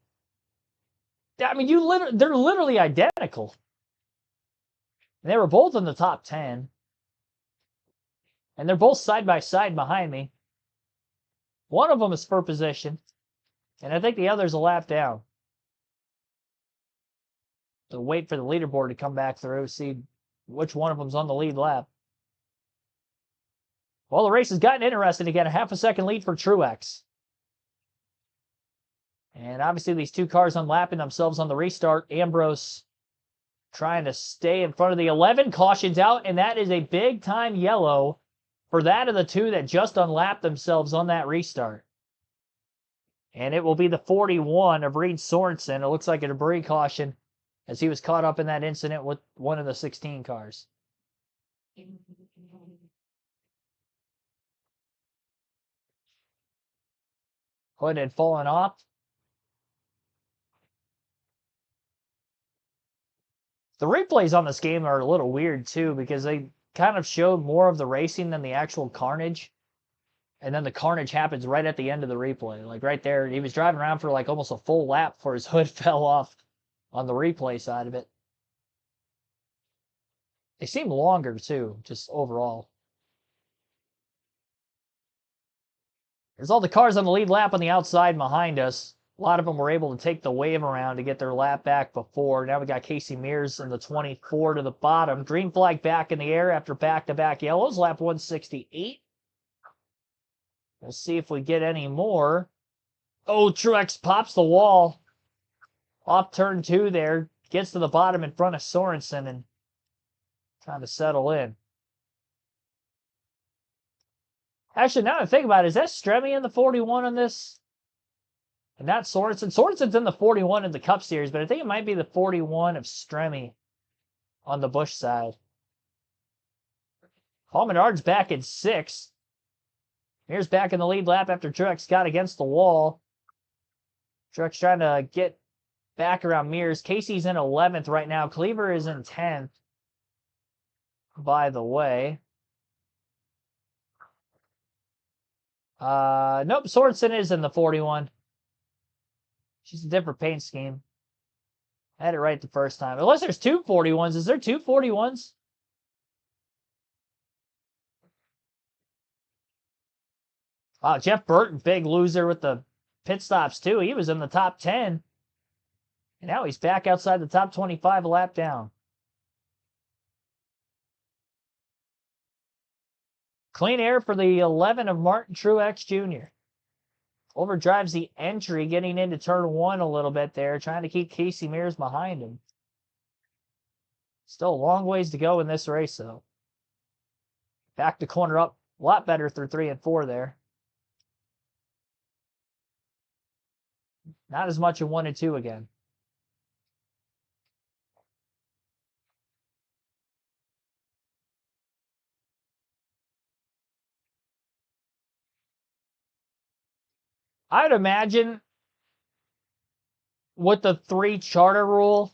I mean, they're literally identical. And they were both in the top 10. And they're both side by side behind me. One of them is for position. And I think the other's a lap down. So wait for the leaderboard to come back through, see which one of them's on the lead lap. Well, the race has gotten interesting again. A half a second lead for Truex. And obviously these two cars unlapping themselves on the restart. Ambrose trying to stay in front of the 11. Cautions out, and that is a big-time yellow for that of the two that just unlapped themselves on that restart. And it will be the 41 of Reed Sorensen. It looks like a debris caution as he was caught up in that incident with one of the 16 cars. Hood had fallen off. The replays on this game are a little weird, too, because they kind of showed more of the racing than the actual carnage. And then the carnage happens right at the end of the replay. Like right there, he was driving around for like almost a full lap before his hood fell off on the replay side of it. They seem longer, too, just overall. There's all the cars on the lead lap on the outside behind us. A lot of them were able to take the wave around to get their lap back before. Now we got Casey Mears in the 24 to the bottom. Green flag back in the air after back-to-back yellows. Lap 168. We'll see if we get any more. Oh, Truex pops the wall. Off turn 2 there. Gets to the bottom in front of Sorensen and trying to settle in. Actually, now that I think about it, is that Stremme in the 41 on this? And not Sorensen. Sorensen's in the 41 in the Cup Series, but I think it might be the 41 of Stremme on the Busch side. Paul Menard's back in 6th. Here's back in the lead lap after Truex got against the wall. Truex trying to get back around Mears. Casey's in 11th right now. Cleaver is in 10th, by the way. Nope, Sorensen is in the 41. She's a different paint scheme. I had it right the first time. Unless there's two 41s. Is there two 41s? Wow, Jeff Burton, big loser with the pit stops, too. He was in the top 10. And now he's back outside the top 25, a lap down. Clean air for the 11 of Martin Truex Jr. Overdrives the entry, getting into turn 1 a little bit there, trying to keep Casey Mears behind him. Still a long ways to go in this race, though. Back to corner up, a lot better through 3 and 4 there. Not as much in 1 and 2 again. I'd imagine with the 3 charter rule,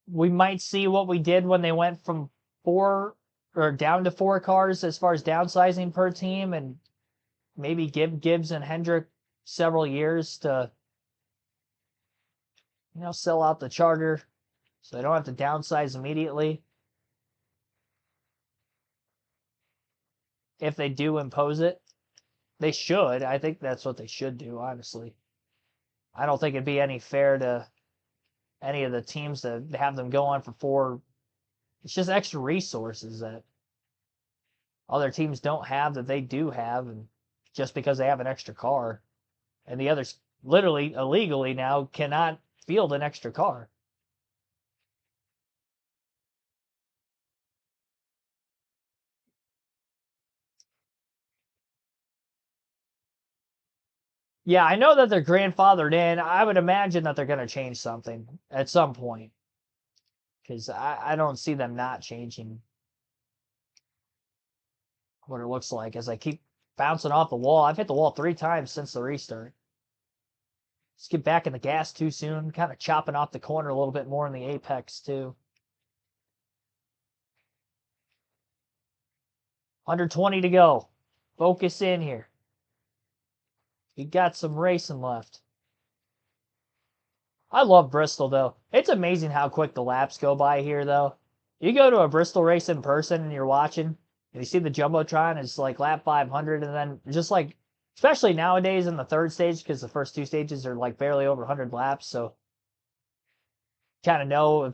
we might see what we did when they went from 4 or down to 4 cars as far as downsizing per team, and maybe give Gibbs and Hendrick several years to, sell out the charter so they don't have to downsize immediately. If they do impose it, they should. I think that's what they should do, honestly. I don't think it'd be any fair to any of the teams to have them go on for It's just extra resources that other teams don't have that they do have, and just because they have an extra car. And the others literally illegally now cannot field an extra car. Yeah, I know that they're grandfathered in. I would imagine that they're going to change something at some point, because I don't see them not changing what it looks like as I keep bouncing off the wall. I've hit the wall 3 times since the restart. Just get back in the gas too soon, kind of chopping off the corner a little bit more in the apex too. 120 to go. Focus in here. You got some racing left. I love Bristol, though. It's amazing how quick the laps go by here, though. You go to a Bristol race in person and you're watching, and you see the Jumbotron, it's like lap 500, and then just like, especially nowadays in the third stage, because the first 2 stages are like barely over 100 laps, so kind of know,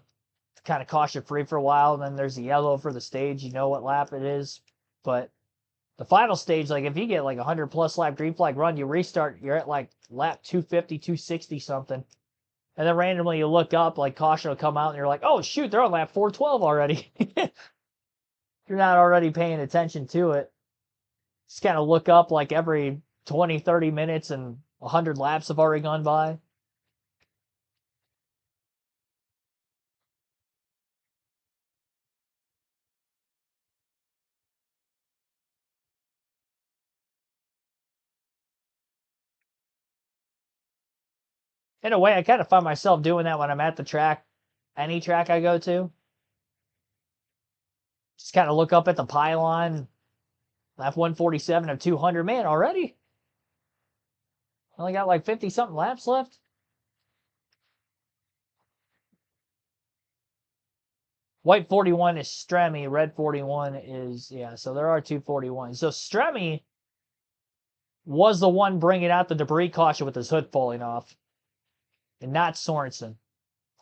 kind of caution free for a while, and then there's the yellow for the stage, you know what lap it is. But the final stage, like if you get like 100 plus lap green flag run, you restart, you're at like lap 250, 260 something. And then randomly you look up, like caution will come out, and you're like, oh shoot, they're on lap 412 already. You're not already paying attention to it. Just kind of look up like every 20, 30 minutes, and 100 laps have already gone by. In a way, I kind of find myself doing that when I'm at the track, any track I go to. Just kind of look up at the pylon, lap 147 of 200. Man, already? Only got like 50 something laps left? White 41 is Stremme, red 41 is, yeah, so there are 2 41s. So Stremme was the one bringing out the debris caution with his hood falling off, and not Sorensen.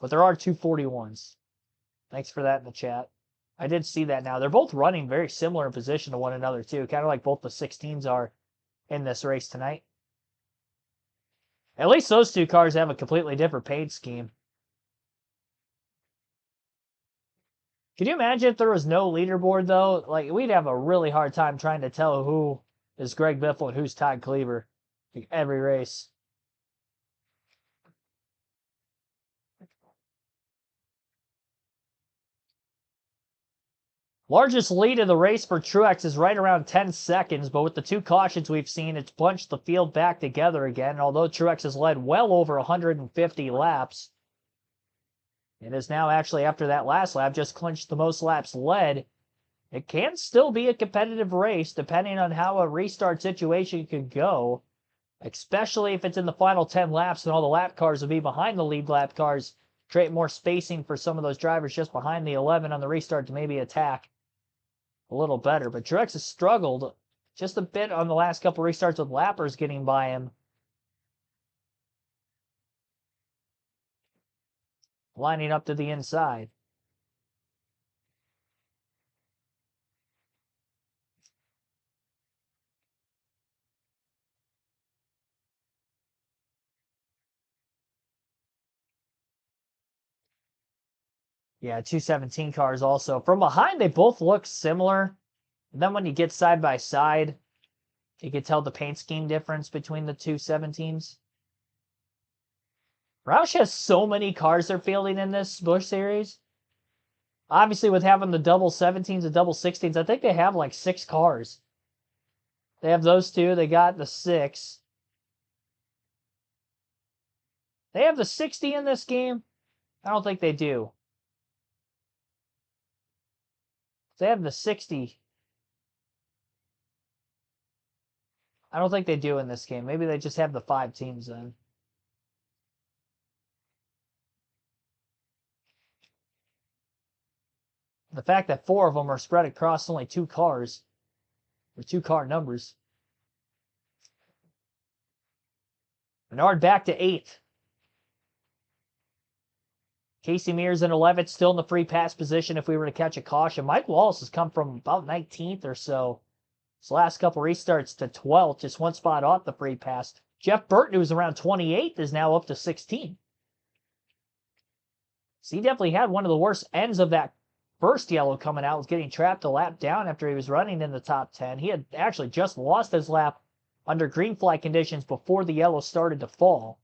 But there are 2 41s. Thanks for that in the chat. I did see that now. They're both running very similar in position to one another, too, kind of like both the 16s are in this race tonight. At least those 2 cars have a completely different paint scheme. Could you imagine if there was no leaderboard, though? Like, we'd have a really hard time trying to tell who is Greg Biffle and who's Todd Cleaver every race. Largest lead of the race for Truex is right around 10 seconds, but with the 2 cautions we've seen, it's bunched the field back together again. And although Truex has led well over 150 laps, it is now actually, after that last lap, just clinched the most laps led. It can still be a competitive race, depending on how a restart situation could go, especially if it's in the final 10 laps and all the lap cars will be behind the lead lap cars, create more spacing for some of those drivers just behind the 11 on the restart to maybe attack a little better. But Truex has struggled just a bit on the last couple restarts with lappers getting by him. Lining up to the inside. Yeah, 217 cars also. From behind, they both look similar. And then when you get side by side, you can tell the paint scheme difference between the 217s. Roush has so many cars they're fielding in this Busch series. Obviously, with having the double 17s and double 16s, I think they have like 6 cars. They have those 2. They got the 6. They have the 60 in this game? I don't think they do. They have the 60. I don't think they do in this game. Maybe they just have the 5 teams then. The fact that 4 of them are spread across only 2 cars, or 2 car numbers. Menard back to 8th. Casey Mears in 11th, still in the free pass position if we were to catch a caution. Mike Wallace has come from about 19th or so. His last couple restarts to 12th, just one spot off the free pass. Jeff Burton, who was around 28th, is now up to 16th. So he definitely had one of the worst ends of that first yellow coming out, was getting trapped a lap down after he was running in the top 10. He had actually just lost his lap under green flag conditions before the yellow started to fall.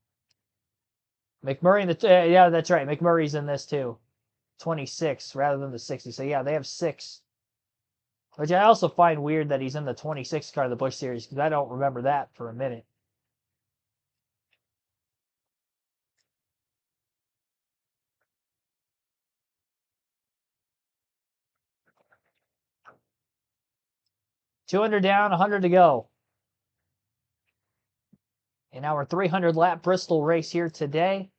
McMurray in the yeah, that's right. McMurray's in this too. 26 rather than the 60. So yeah, they have 6. Which I also find weird that he's in the 26 car of the Busch Series, because I don't remember that for a minute. $200 down, 100 to go. In our 300 lap Bristol race here today.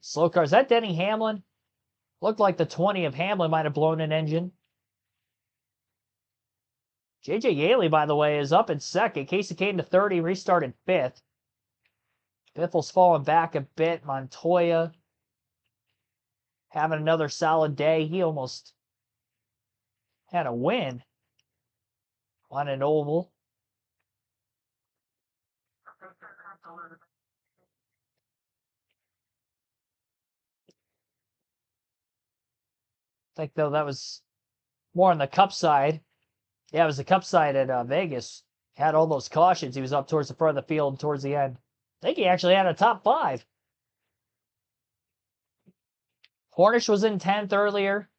Slow car. Is that Denny Hamlin? Looked like the 20 of Hamlin might have blown an engine. J.J. Yaley, by the way, is up in second. Casey came to 30, restarted 5th. Biffle's falling back a bit. Montoya having another solid day. He almost had a win on an oval. I think, though, that was more on the Cup side. Yeah, it was the Cup side at Vegas. Had all those cautions. He was up towards the front of the field towards the end. I think he actually had a top 5. Hornish was in 10th earlier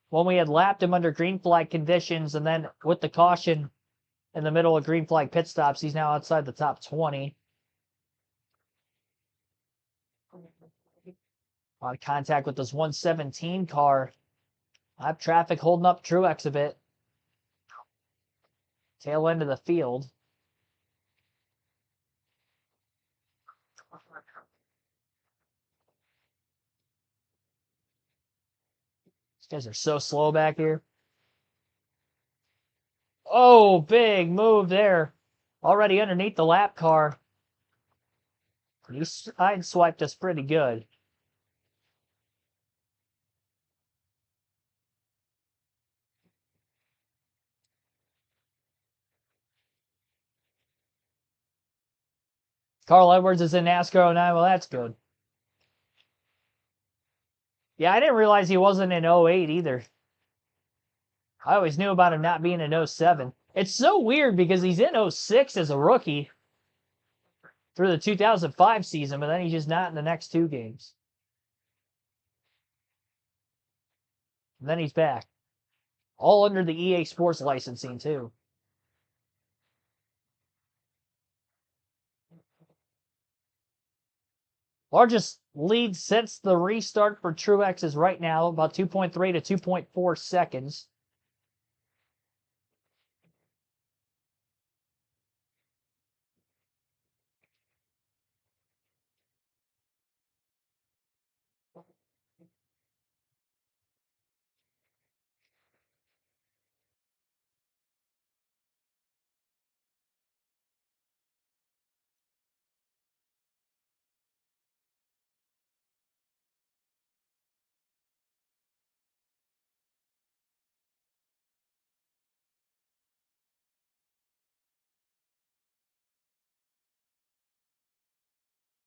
when we had lapped him under green flag conditions, and then with the caution in the middle of green flag pit stops, he's now outside the top 20. A lot of contact with this 117 car. I have traffic holding up Truex a bit. Tail end of the field. These guys are so slow back here. Oh, big move there. Already underneath the lap car. He sideswiped us pretty good. Carl Edwards is in NASCAR 09. Well, that's good. Yeah, I didn't realize he wasn't in 08 either. I always knew about him not being in 07. It's so weird because he's in 06 as a rookie through the 2005 season, but then he's just not in the next 2 games. And then he's back. All under the EA Sports licensing, too. Largest lead since the restart for Truex is right now about 2.3 to 2.4 seconds.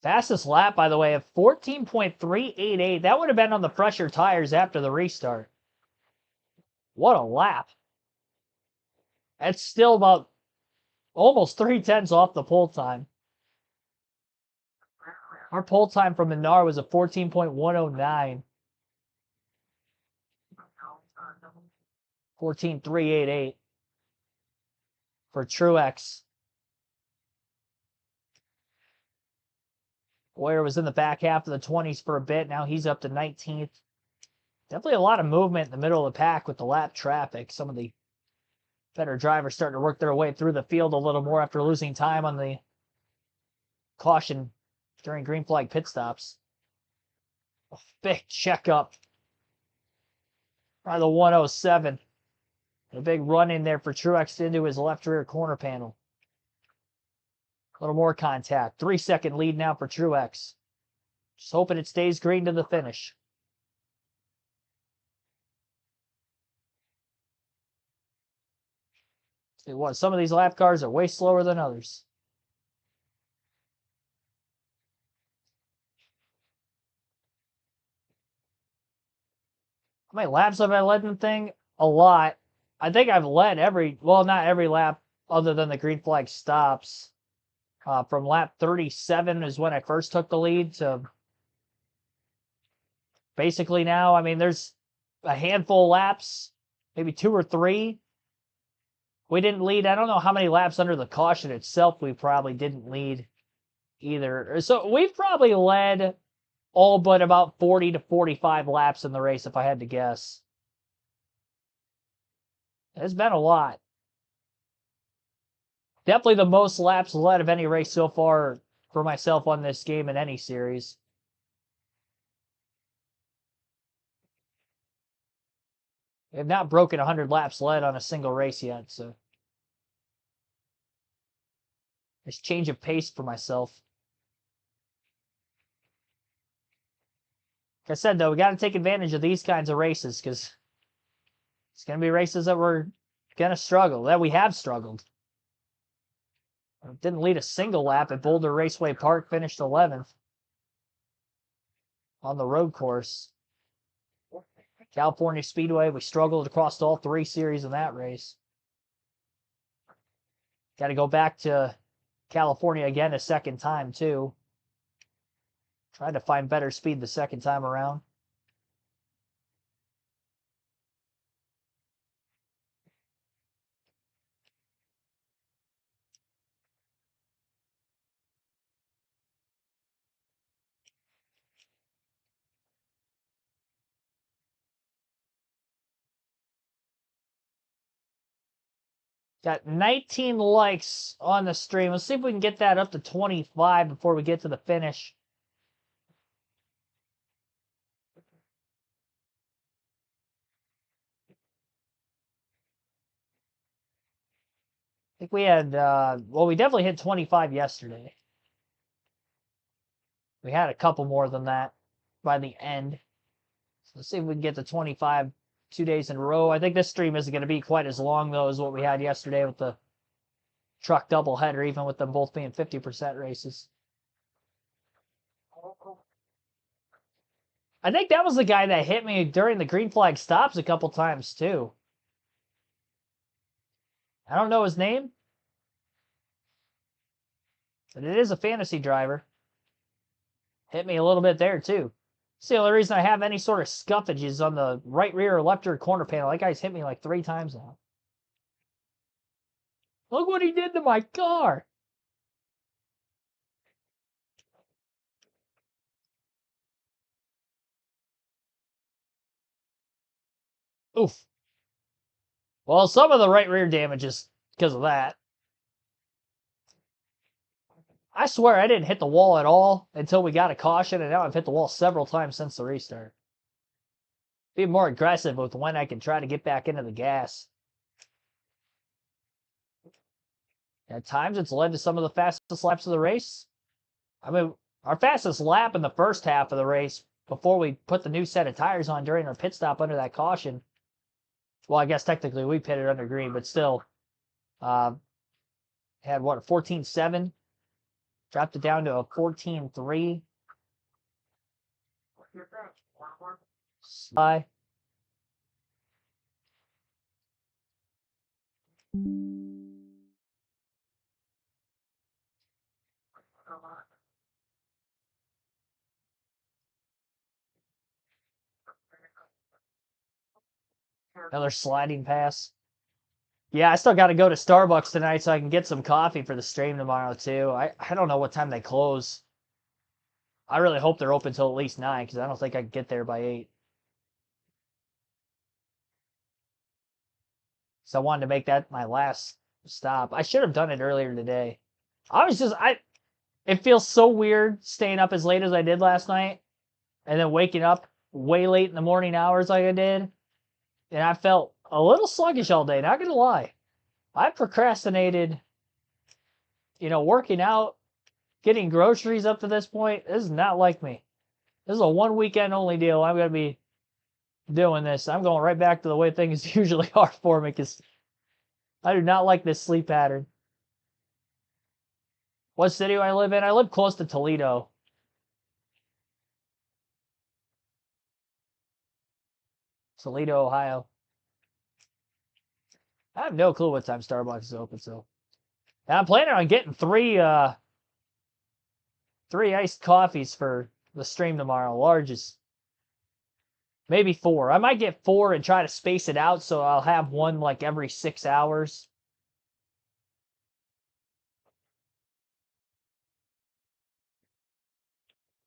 Fastest lap, by the way, of 14.388. That would have been on the fresher tires after the restart. What a lap. That's still about almost 3/10 off the pole time. Our pole time from Menard was a 14.109. 14.388 for Truex. Boyer was in the back half of the 20s for a bit. Now he's up to 19th. Definitely a lot of movement in the middle of the pack with the lap traffic. Some of the better drivers starting to work their way through the field a little more after losing time on the caution during green flag pit stops. A big checkup by the 107. A big run in there for Truex into his left rear corner panel. A little more contact. 3-second lead now for Truex. Just hoping it stays green to the finish. See what, some of these lap cars are way slower than others. How many laps have I led in the thing? A lot. I think I've led well, not every lap other than the green flag stops. From lap 37 is when I first took the lead to basically now. I mean, there's a handful of laps, maybe 2 or 3. We didn't lead. I don't know how many laps under the caution itself we probably didn't lead either. So we've probably led all but about 40 to 45 laps in the race, if I had to guess. It's been a lot. Definitely the most laps led of any race so far for myself on this game in any series. I've not broken 100 laps led on a single race yet, so nice change of pace for myself. Like I said, though, we got to take advantage of these kinds of races because it's going to be races that we're going to struggle, that we have struggled. Didn't lead a single lap at Boulder Raceway Park, finished 11th on the road course. California Speedway, we struggled across all 3 series in that race. Got to go back to California again a second time, too. Tried to find better speed the second time around. Got 19 likes on the stream. Let's see if we can get that up to 25 before we get to the finish. I think we had, well, we definitely hit 25 yesterday. We had a couple more than that by the end. So let's see if we can get to 25 2 days in a row. I think this stream isn't going to be quite as long, though, as what we had yesterday with the truck doubleheader, even with them both being 50% races. I think that was the guy that hit me during the green flag stops a couple times, too. I don't know his name, but it is a fantasy driver. Hit me a little bit there, too. It's the only reason I have any sort of scuffages on the right rear or left rear corner panel. That guy's hit me like 3 times now. Look what he did to my car. Oof. Well, some of the right rear damage is because of that. I swear I didn't hit the wall at all until we got a caution, and now I've hit the wall several times since the restart. Be more aggressive with when I can try to get back into the gas. At times, it's led to some of the fastest laps of the race. I mean, our fastest lap in the first half of the race before we put the new set of tires on during our pit stop under that caution. Well, I guess technically we pitted under green, but still had, what, a 14.7? Dropped it down to a 14.3. Slide. Another sliding pass. Yeah, I still got to go to Starbucks tonight so I can get some coffee for the stream tomorrow, too. I don't know what time they close. I really hope they're open till at least 9, because I don't think I can get there by 8. So I wanted to make that my last stop. I should have done it earlier today. It feels so weird staying up as late as I did last night and then waking up way late in the morning hours like I did. And I felt a little sluggish all day, not gonna lie. I procrastinated, working out, getting groceries up to this point. This is not like me. This is a one weekend only deal. I'm going to be doing this. I'm going right back to the way things usually are for me because I do not like this sleep pattern. What city do I live in? I live close to Toledo. Toledo, Ohio. I have no clue what time Starbucks is open, so. And I'm planning on getting three iced coffees for the stream tomorrow. Largest. Maybe 4. I might get 4 and try to space it out so I'll have one like every 6 hours.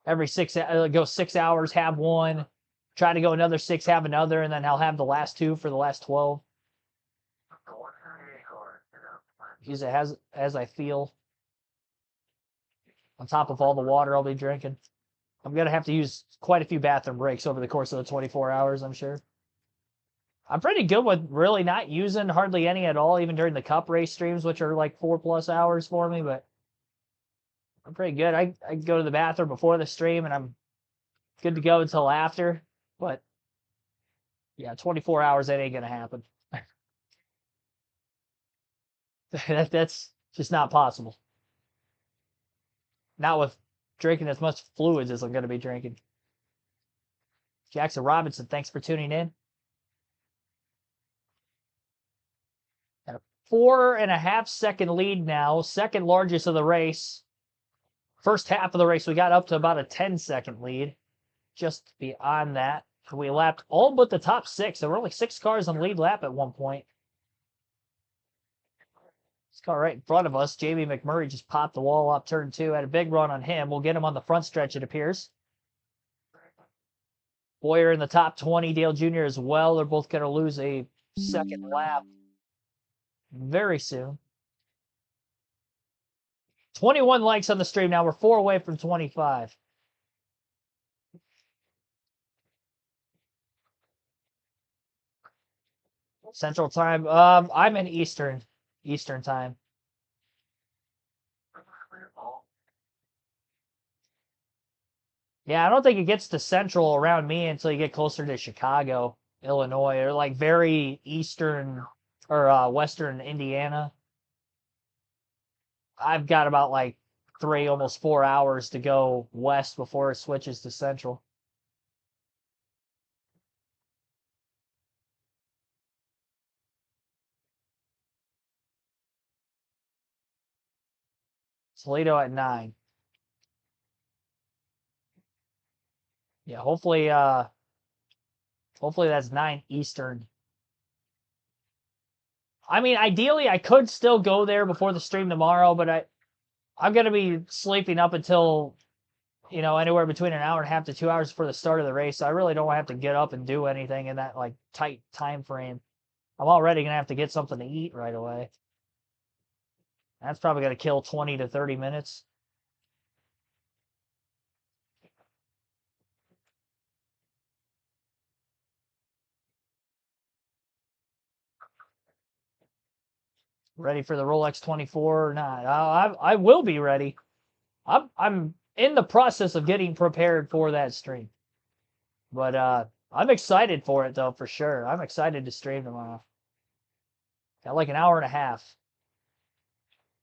Every 6, go 6 hours, have one. Try to go another 6, have another, and then I'll have the last 2 for the last 12. Use it as I feel. On top of all the water I'll be drinking. I'm going to have to use quite a few bathroom breaks over the course of the 24 hours, I'm sure. I'm pretty good with really not using hardly any at all, even during the cup race streams, which are like 4+ hours for me, but I'm pretty good. I go to the bathroom before the stream, and I'm good to go until after. But, yeah, 24 hours, that ain't going to happen. That's just not possible. Not with drinking as much fluids as I'm going to be drinking. Jackson Robinson, thanks for tuning in. Got a 4.5-second lead now, second largest of the race. First half of the race, we got up to about a 10-second lead. Just beyond that, we lapped all but the top 6. There were only 6 cars on lead lap at one point. This car right in front of us, Jamie McMurray, just popped the wall up turn 2. Had a big run on him. We'll get him on the front stretch, it appears. Boyer in the top 20, Dale Jr. as well. They're both going to lose a second lap very soon. 21 likes on the stream now. We're 4 away from 25. Central time. I'm in Eastern time. Yeah, I don't think it gets to Central around me until you get closer to Chicago, Illinois, or like very Eastern or Western Indiana. I've got about like 3, almost 4 hours to go west before it switches to Central. Toledo at 9. Yeah, hopefully that's 9 Eastern. I mean, ideally I could still go there before the stream tomorrow, but I'm gonna be sleeping up until, anywhere between an hour and a half to 2 hours for the start of the race. So I really don't have to get up and do anything in that like tight time frame. I'm already gonna have to get something to eat right away. That's probably gonna kill 20 to 30 minutes. Ready for the Rolex 24 or not? I will be ready. I'm in the process of getting prepared for that stream. But I'm excited for it though, for sure. I'm excited to stream tomorrow. Got like an hour and a half.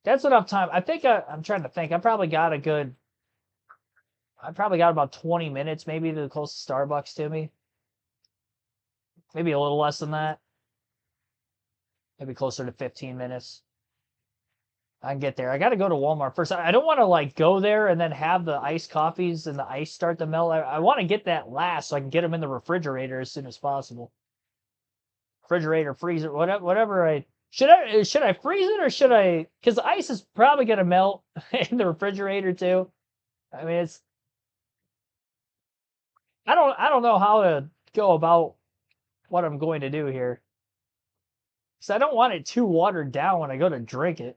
That's enough time. I think I'm trying to think. I probably got about 20 minutes maybe to the closest Starbucks to me. Maybe a little less than that. Maybe closer to 15 minutes. I can get there. I got to go to Walmart first. I don't want to like go there and then have the iced coffees and the ice start to melt. I want to get that last so I can get them in the refrigerator as soon as possible. Refrigerator, freezer, whatever. Should I freeze it or should I? Because the ice is probably gonna melt in the refrigerator too. I mean, I don't know how to go about what I'm going to do here. Because I don't want it too watered down when I go to drink it.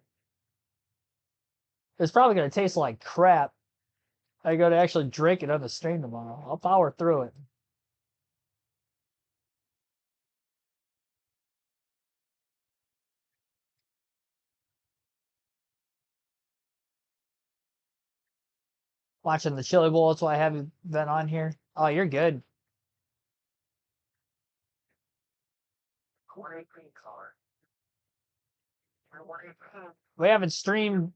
It's probably gonna taste like crap. I go to actually drink it on the stream tomorrow. I'll power through it. Watching the Chili Bowl, that's why I haven't been on here. Oh, you're good. We haven't streamed.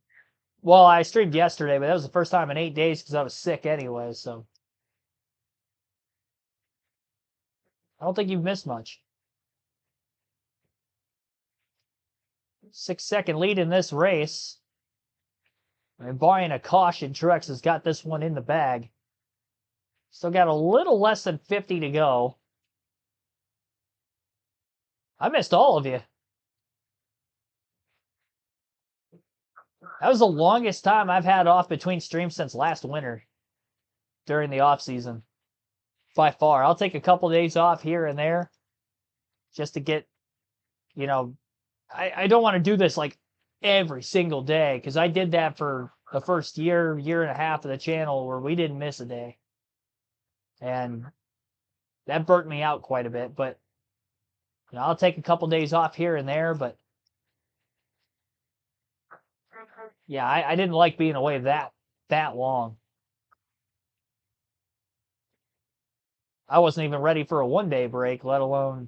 Well, I streamed yesterday, but that was the first time in 8 days because I was sick anyway, so. I don't think you've missed much. 6-second lead in this race. And barring a caution, Truex has got this one in the bag. Still got a little less than 50 to go. I missed all of you. That was the longest time I've had off between streams since last winter during the off season. By far. I'll take a couple days off here and there just to get, you know, I don't want to do this like every single day because I did that for the first year and a half of the channel where we didn't miss a day. And that burnt me out quite a bit, but you know, I'll take a couple days off here and there, but yeah, I didn't like being away that long. I wasn't even ready for a one-day break, let alone,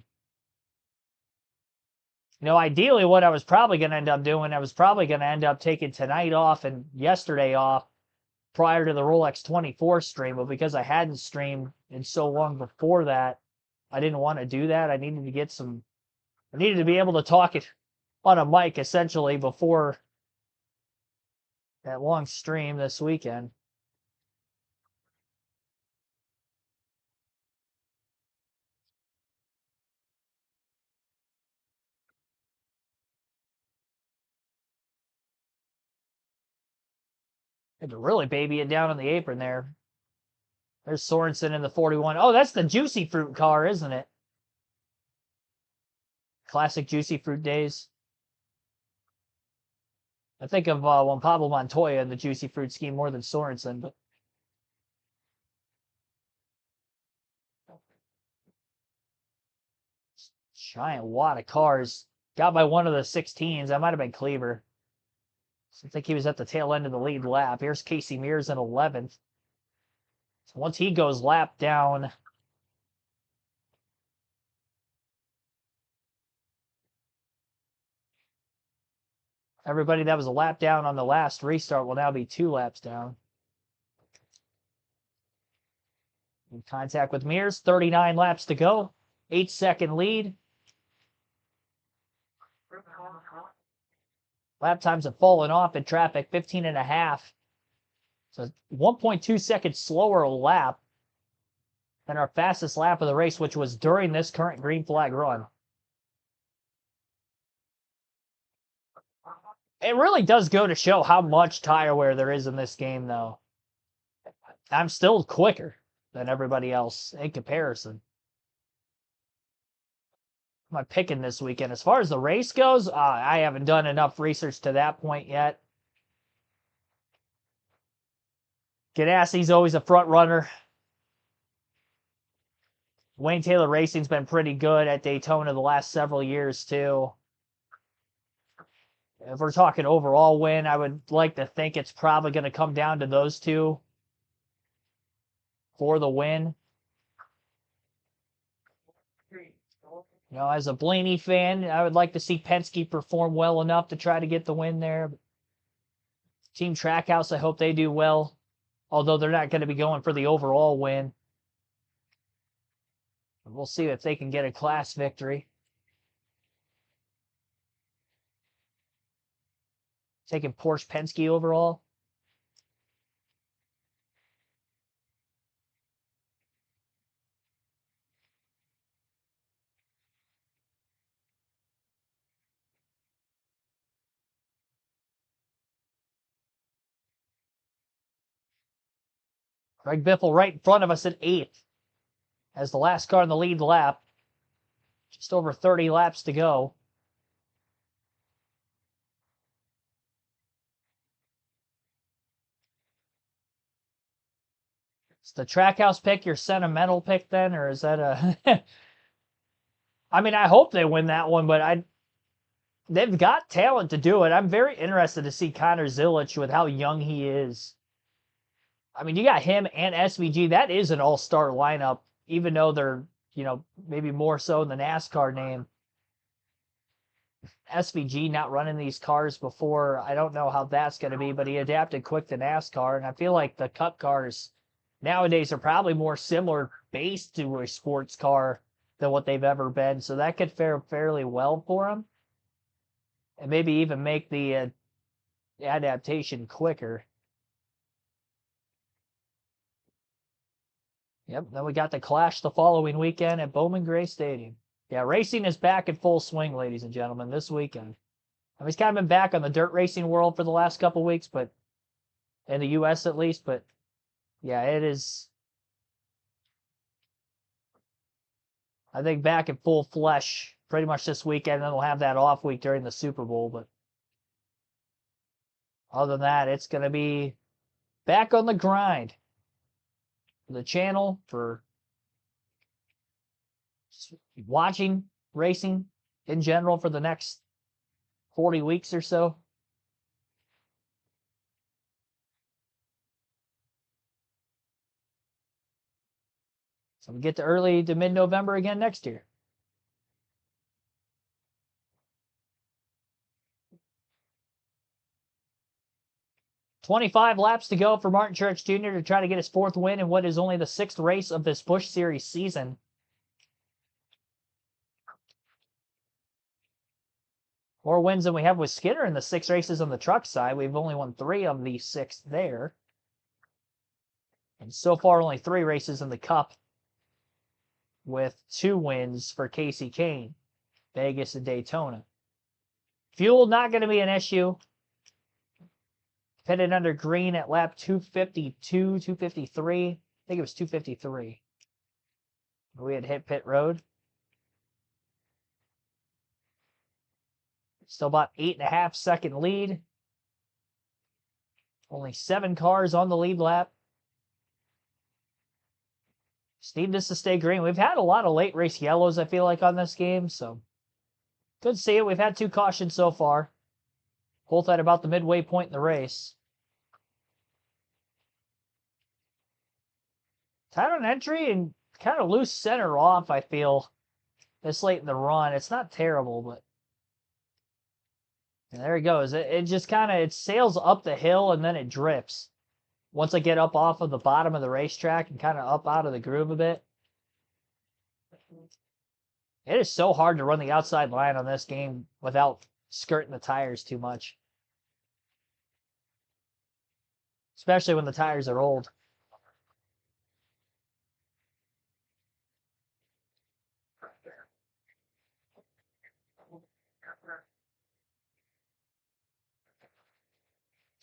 you know, ideally what I was probably going to end up doing, I was probably going to end up taking tonight off and yesterday off prior to the Rolex 24 stream, but because I hadn't streamed in so long before that, I didn't want to do that. I needed to get some, I needed to be able to talk it on a mic essentially before that long stream this weekend. Had to really baby it down on the apron there. There's Sorensen in the 41. Oh, that's the Juicy Fruit car, isn't it? Classic Juicy Fruit days. I think of Juan Pablo Montoya in the Juicy Fruit scheme more than Sorensen, but giant wad of cars. Got by one of the 16s. That might have been Cleaver. I think he was at the tail end of the lead lap. Here's Casey Mears in 11th. So once he goes lap down, everybody that was a lap down on the last restart will now be 2 laps down. In contact with Mears, 39 laps to go. 8-second lead. Lap times have fallen off in traffic, 15.5. So 1.2 seconds slower a lap than our fastest lap of the race, which was during this current green flag run. It really does go to show how much tire wear there is in this game, though. I'm still quicker than everybody else in comparison. Am I picking this weekend? As far as the race goes, I haven't done enough research to that point yet. Ganassi's always a front runner. Wayne Taylor Racing's been pretty good at Daytona the last several years, too. If we're talking overall win, I would like to think it's probably going to come down to those two for the win. You know, as a Blaney fan, I would like to see Penske perform well enough to try to get the win there. Team Trackhouse, I hope they do well, although they're not going to be going for the overall win. We'll see if they can get a class victory. Taking Porsche Penske overall. Greg Biffle right in front of us at 8th as the last car in the lead lap. Just over 30 laps to go. Is the Trackhouse pick your sentimental pick then, or is that a... I mean, I hope they win that one, but they've got talent to do it. I'm very interested to see Connor Zilic with how young he is. I mean, you got him and SVG. That is an all-star lineup, even though they're, maybe more so in the NASCAR name. SVG not running these cars before, I don't know how that's going to be, but he adapted quick to NASCAR, and I feel like the Cup cars nowadays are probably more similar based to a sports car than what they've ever been, so that could fare fairly well for him, and maybe even make the adaptation quicker. Yep, then we got the Clash the following weekend at Bowman Gray Stadium. Yeah, racing is back in full swing, ladies and gentlemen, this weekend. I mean, he's kind of been back on the dirt racing world for the last couple weeks, but in the U.S. at least, but yeah, it is, I think, back in full flesh pretty much this weekend. Then we'll have that off week during the Super Bowl, but other than that, it's going to be back on the grind. The channel for watching racing in general for the next 40 weeks or so. So we get to early to mid-November again next year. "25 laps to go for Martin Truex Jr. to try to get his 4th win in what is only the 6th race of this Busch Series season. More wins than we have with Skinner in the 6 races on the truck side. We've only won 3 of the 6 there. And so far, only 3 races in the Cup, with 2 wins for Casey Kane, Vegas and Daytona. Fuel not going to be an issue. Pitted under green at lap 252, 253. I think it was 253. We had hit pit road. Still about 8.5 second lead. Only 7 cars on the lead lap. Just need this to stay green. We've had a lot of late race yellows, I feel like, on this game, so good to see it. We've had 2 cautions so far, both at about the midway point in the race. Tight on entry and kind of loose center off, I feel, this late in the run. It's not terrible, but and there it goes. It just kind of, it sails up the hill and then it drifts. Once I get up off of the bottom of the racetrack and kind of up out of the groove a bit. It is so hard to run the outside line on this game without skirting the tires too much. Especially when the tires are old.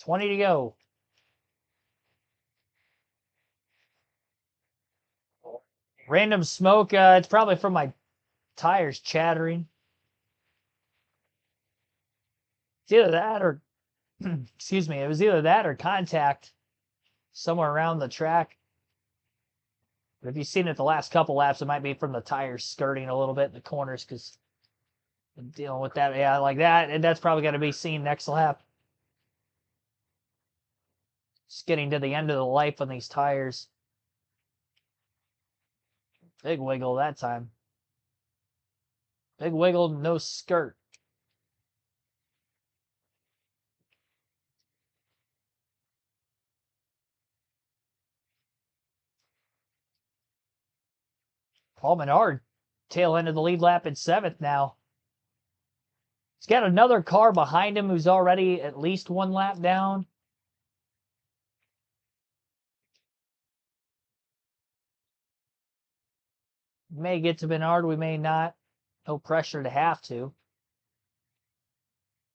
$20 to go. Random smoke. It's probably from my tires chattering. It's either that or, excuse me, it was either that or contact somewhere around the track. But if you've seen it the last couple laps, it might be from the tires skirting a little bit in the corners because I'm dealing with that. Yeah, like that. And that's probably going to be seen next lap. Just getting to the end of the life on these tires. Big wiggle that time. Big wiggle, no skirt. Paul Menard, tail end of the lead lap in 7th now. He's got another car behind him who's already at least 1 lap down. We may get to Menard, we may not. No pressure to have to.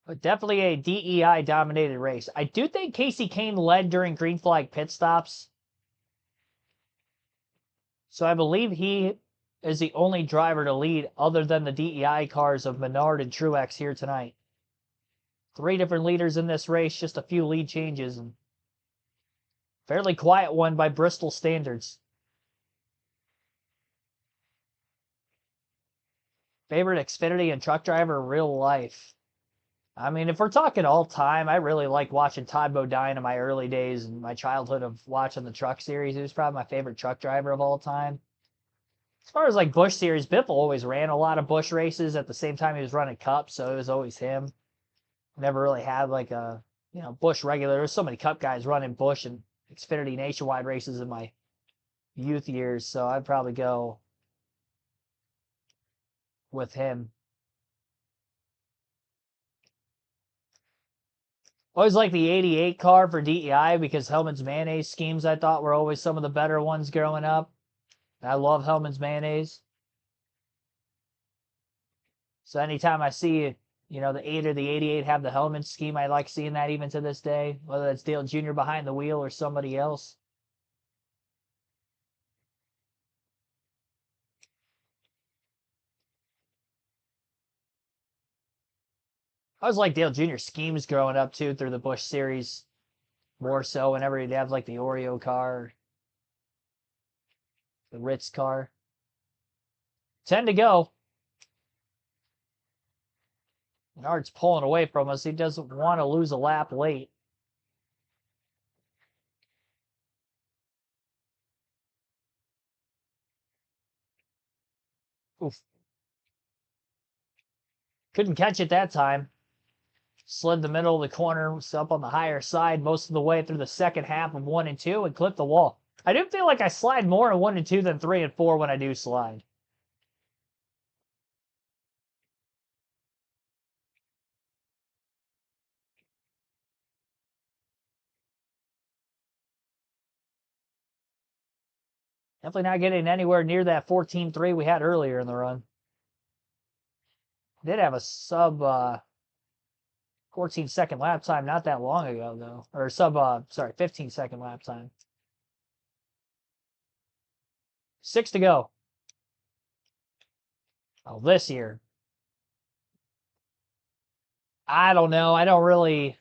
But definitely a DEI-dominated race. I do think Casey Kane led during green flag pit stops. So I believe he is the only driver to lead other than the DEI cars of Menard and Truex here tonight. 3 different leaders in this race, just a few lead changes. And fairly quiet one by Bristol standards. Favorite Xfinity and truck driver in real life. I mean, if we're talking all time, I really like watching Todd Bodine in my early days and my childhood of watching the Truck Series. He was probably my favorite truck driver of all time. As far as like Busch Series, Biffle always ran a lot of Busch races at the same time he was running Cup, so it was always him. Never really had like a Busch regular. There's so many Cup guys running Busch and Xfinity Nationwide races in my youth years, so I'd probably go with him. Always like the 88 car for DEI because Hellman's mayonnaise schemes I thought were always some of the better ones growing up. I love Hellman's mayonnaise. So anytime I see, the 8 or the 88 have the Hellman scheme, I like seeing that even to this day, whether it's Dale Jr. behind the wheel or somebody else. I was like Dale Jr. schemes growing up too through the Busch series, more so whenever he'd have like the Oreo car, the Ritz car. 10 to go. Menard's pulling away from us. He doesn't want to lose a lap late. Oof. Couldn't catch it that time. Slid the middle of the corner, was up on the higher side most of the way through the second half of 1 and 2 and clipped the wall. I do feel like I slide more in 1 and 2 than 3 and 4 when I do slide. Definitely not getting anywhere near that 14.3 we had earlier in the run. Did have a sub 14-second lap time not that long ago, though. Or sub, 15-second lap time. 6 to go. Oh, this year. I don't know. I don't really.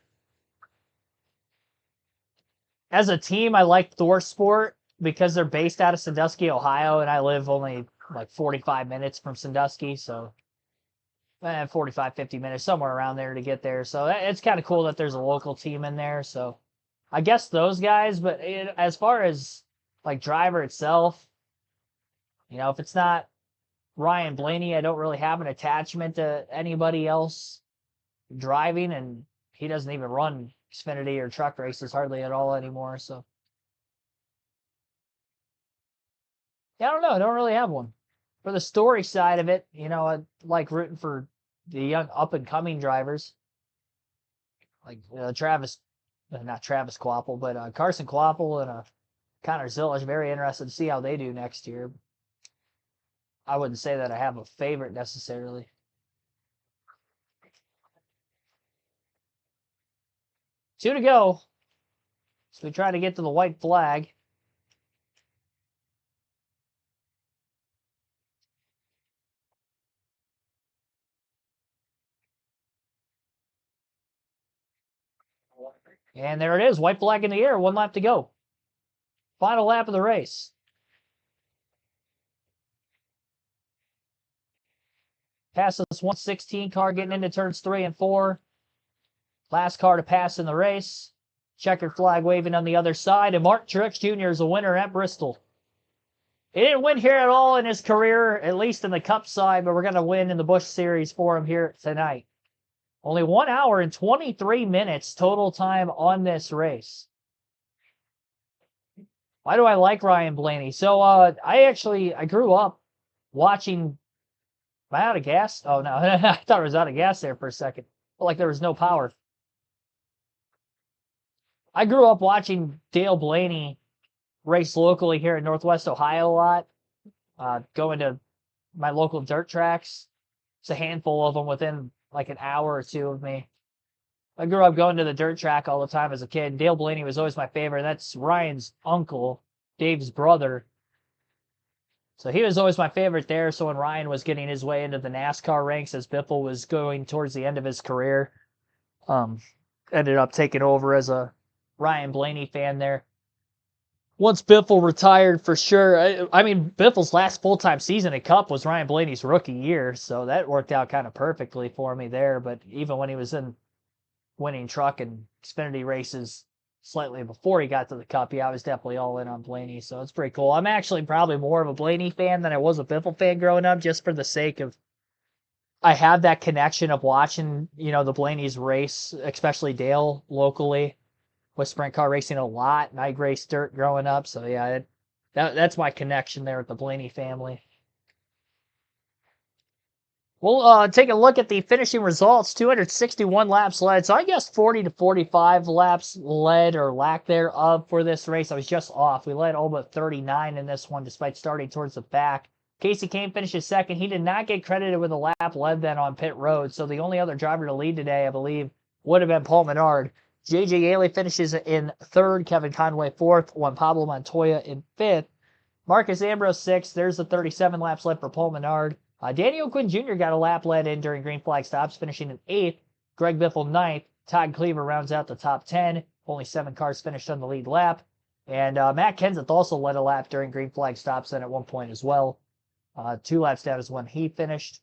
As a team, I like Thor Sport because they're based out of Sandusky, Ohio, and I live only like 45 minutes from Sandusky, so 45, 50 minutes, somewhere around there to get there. So it's kind of cool that there's a local team in there. So I guess those guys, but as far as like driver itself, if it's not Ryan Blaney, I don't really have an attachment to anybody else driving, and he doesn't even run Xfinity or truck races hardly at all anymore. So yeah, I don't know. I don't really have one. For the story side of it, I like rooting for the young up and coming drivers like not Travis Kvapil, but Carson Kvapil and Connor Zilisch. Very interested to see how they do next year. I wouldn't say that I have a favorite necessarily. Two to go. So we try to get to the white flag. And there it is, white flag in the air, 1 lap to go. Final lap of the race. Pass this 116 car getting into turns 3 and 4. Last car to pass in the race. Checkered flag waving on the other side, and Martin Truex Jr. is a winner at Bristol. He didn't win here at all in his career, at least in the Cup side, but we're going to win in the Busch Series for him here tonight. Only 1 hour and 23 minutes total time on this race. Why do I like Ryan Blaney? So I grew up watching. Am I out of gas? Oh, no. I thought I was out of gas there for a second. Felt like there was no power. I grew up watching Dale Blaney race locally here in Northwest Ohio a lot. Going to my local dirt tracks. It's a handful of them within like an hour or two of me. I grew up going to the dirt track all the time as a kid. Dale Blaney was always my favorite. That's Ryan's uncle, Dave's brother. So he was always my favorite there. So when Ryan was getting his way into the NASCAR ranks as Biffle was going towards the end of his career, ended up taking over as a Ryan Blaney fan there. once Biffle retired for sure. I mean, Biffle's last full-time season at Cup was Ryan Blaney's rookie year, so that worked out kind of perfectly for me there. But even when he was in winning truck and Xfinity races slightly before he got to the Cup, yeah, I was definitely all in on Blaney, so it's pretty cool. I'm actually probably more of a Blaney fan than I was a Biffle fan growing up, just for the sake of I have that connection of watching, the Blaney's race, especially Dale locally with sprint car racing a lot, and I raced dirt growing up, so yeah, that's my connection there with the Blaney family. We'll take a look at the finishing results. 261 laps led, so I guess 40 to 45 laps led or lack thereof for this race. I was just off. We led all but 39 in this one, despite starting towards the back. Casey Kane finishes second. He did not get credited with a lap led then on pit road, so the only other driver to lead today, I believe, would have been Paul Menard. J.J. Yaley finishes in third, Kevin Conway fourth, Juan Pablo Montoya in fifth. Marcus Ambrose sixth. There's the 37 laps led for Paul Menard. Daniel Quinn Jr. got a lap led in during green flag stops, finishing in eighth. Greg Biffle ninth. Todd Cleaver rounds out the top 10. Only 7 cars finished on the lead lap. And Matt Kenseth also led a lap during green flag stops then at one point as well. 2 laps down is when he finished.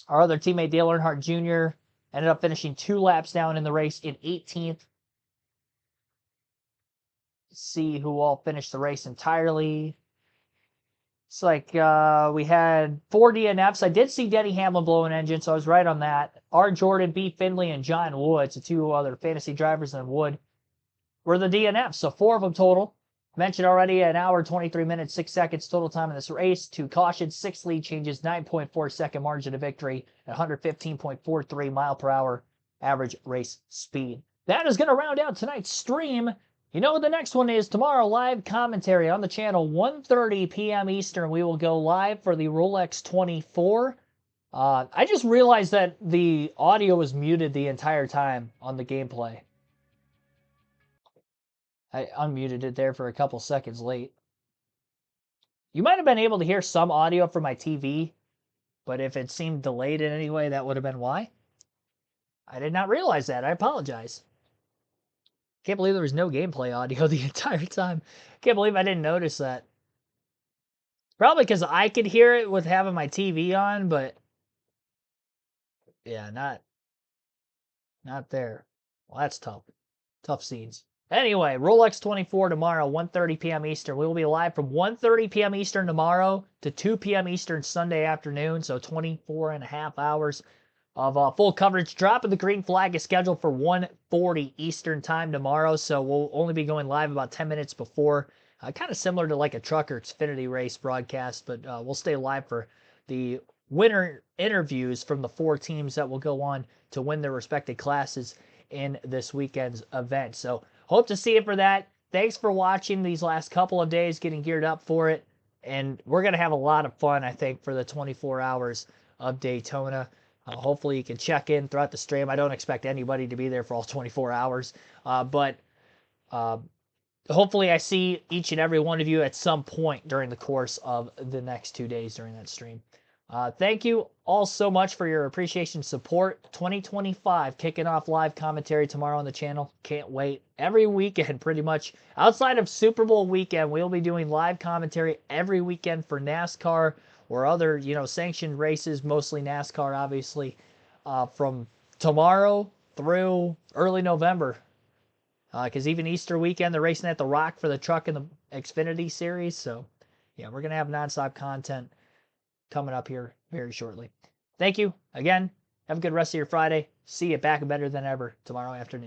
Our other teammate, Dale Earnhardt Jr., ended up finishing 2 laps down in the race in 18th. Let's see who all finished the race entirely. It's like we had 4 DNFs. I did see Denny Hamlin blow an engine, so I was right on that. R. Jordan, B. Finley, and John Woods, the 2 other fantasy drivers in Wood, were the DNFs. So 4 of them total. Mentioned already, an hour, 23 minutes, 6 seconds total time in this race. 2 cautions, 6 lead changes, 9.4 second margin of victory, and 115.43 mile per hour average race speed. That is going to round out tonight's stream. You know what the next one is? Tomorrow, live commentary on the channel, 1:30 p.m. Eastern. We will go live for the Rolex 24. I just realized that the audio was muted the entire time on the gameplay. I unmuted it there for a couple seconds late. You might have been able to hear some audio from my TV, but if it seemed delayed in any way, that would have been why. I did not realize that. I apologize. Can't believe there was no gameplay audio the entire time. Can't believe I didn't notice that. Probably because I could hear it with having my TV on, but yeah, not there. Well, that's tough. Tough scenes. Anyway, Rolex 24 tomorrow, 1:30 p.m. Eastern. We will be live from 1:30 p.m. Eastern tomorrow to 2 p.m. Eastern Sunday afternoon, so 24 and a half hours of full coverage. Drop of the green flag is scheduled for 1:40 Eastern time tomorrow, so we'll only be going live about 10 minutes before. Kind of similar to like a truck or Xfinity race broadcast, but we'll stay live for the winner interviews from the 4 teams that will go on to win their respective classes in this weekend's event. So hope to see you for that. Thanks for watching these last couple of days, getting geared up for it. And we're going to have a lot of fun, I think, for the 24 hours of Daytona. Hopefully you can check in throughout the stream. I don't expect anybody to be there for all 24 hours, but hopefully I see each and every one of you at some point during the course of the next 2 days during that stream. Thank you all so much for your appreciation and support. 2025 kicking off live commentary tomorrow on the channel. Can't wait. Every weekend, pretty much, outside of Super Bowl weekend, we'll be doing live commentary every weekend for NASCAR or other, sanctioned races, mostly NASCAR, obviously, from tomorrow through early November. Because even Easter weekend, they're racing at the Rock for the truck in the Xfinity series. So, yeah, we're going to have nonstop content coming up here very shortly. Thank you again. Have a good rest of your Friday. See you back better than ever tomorrow afternoon.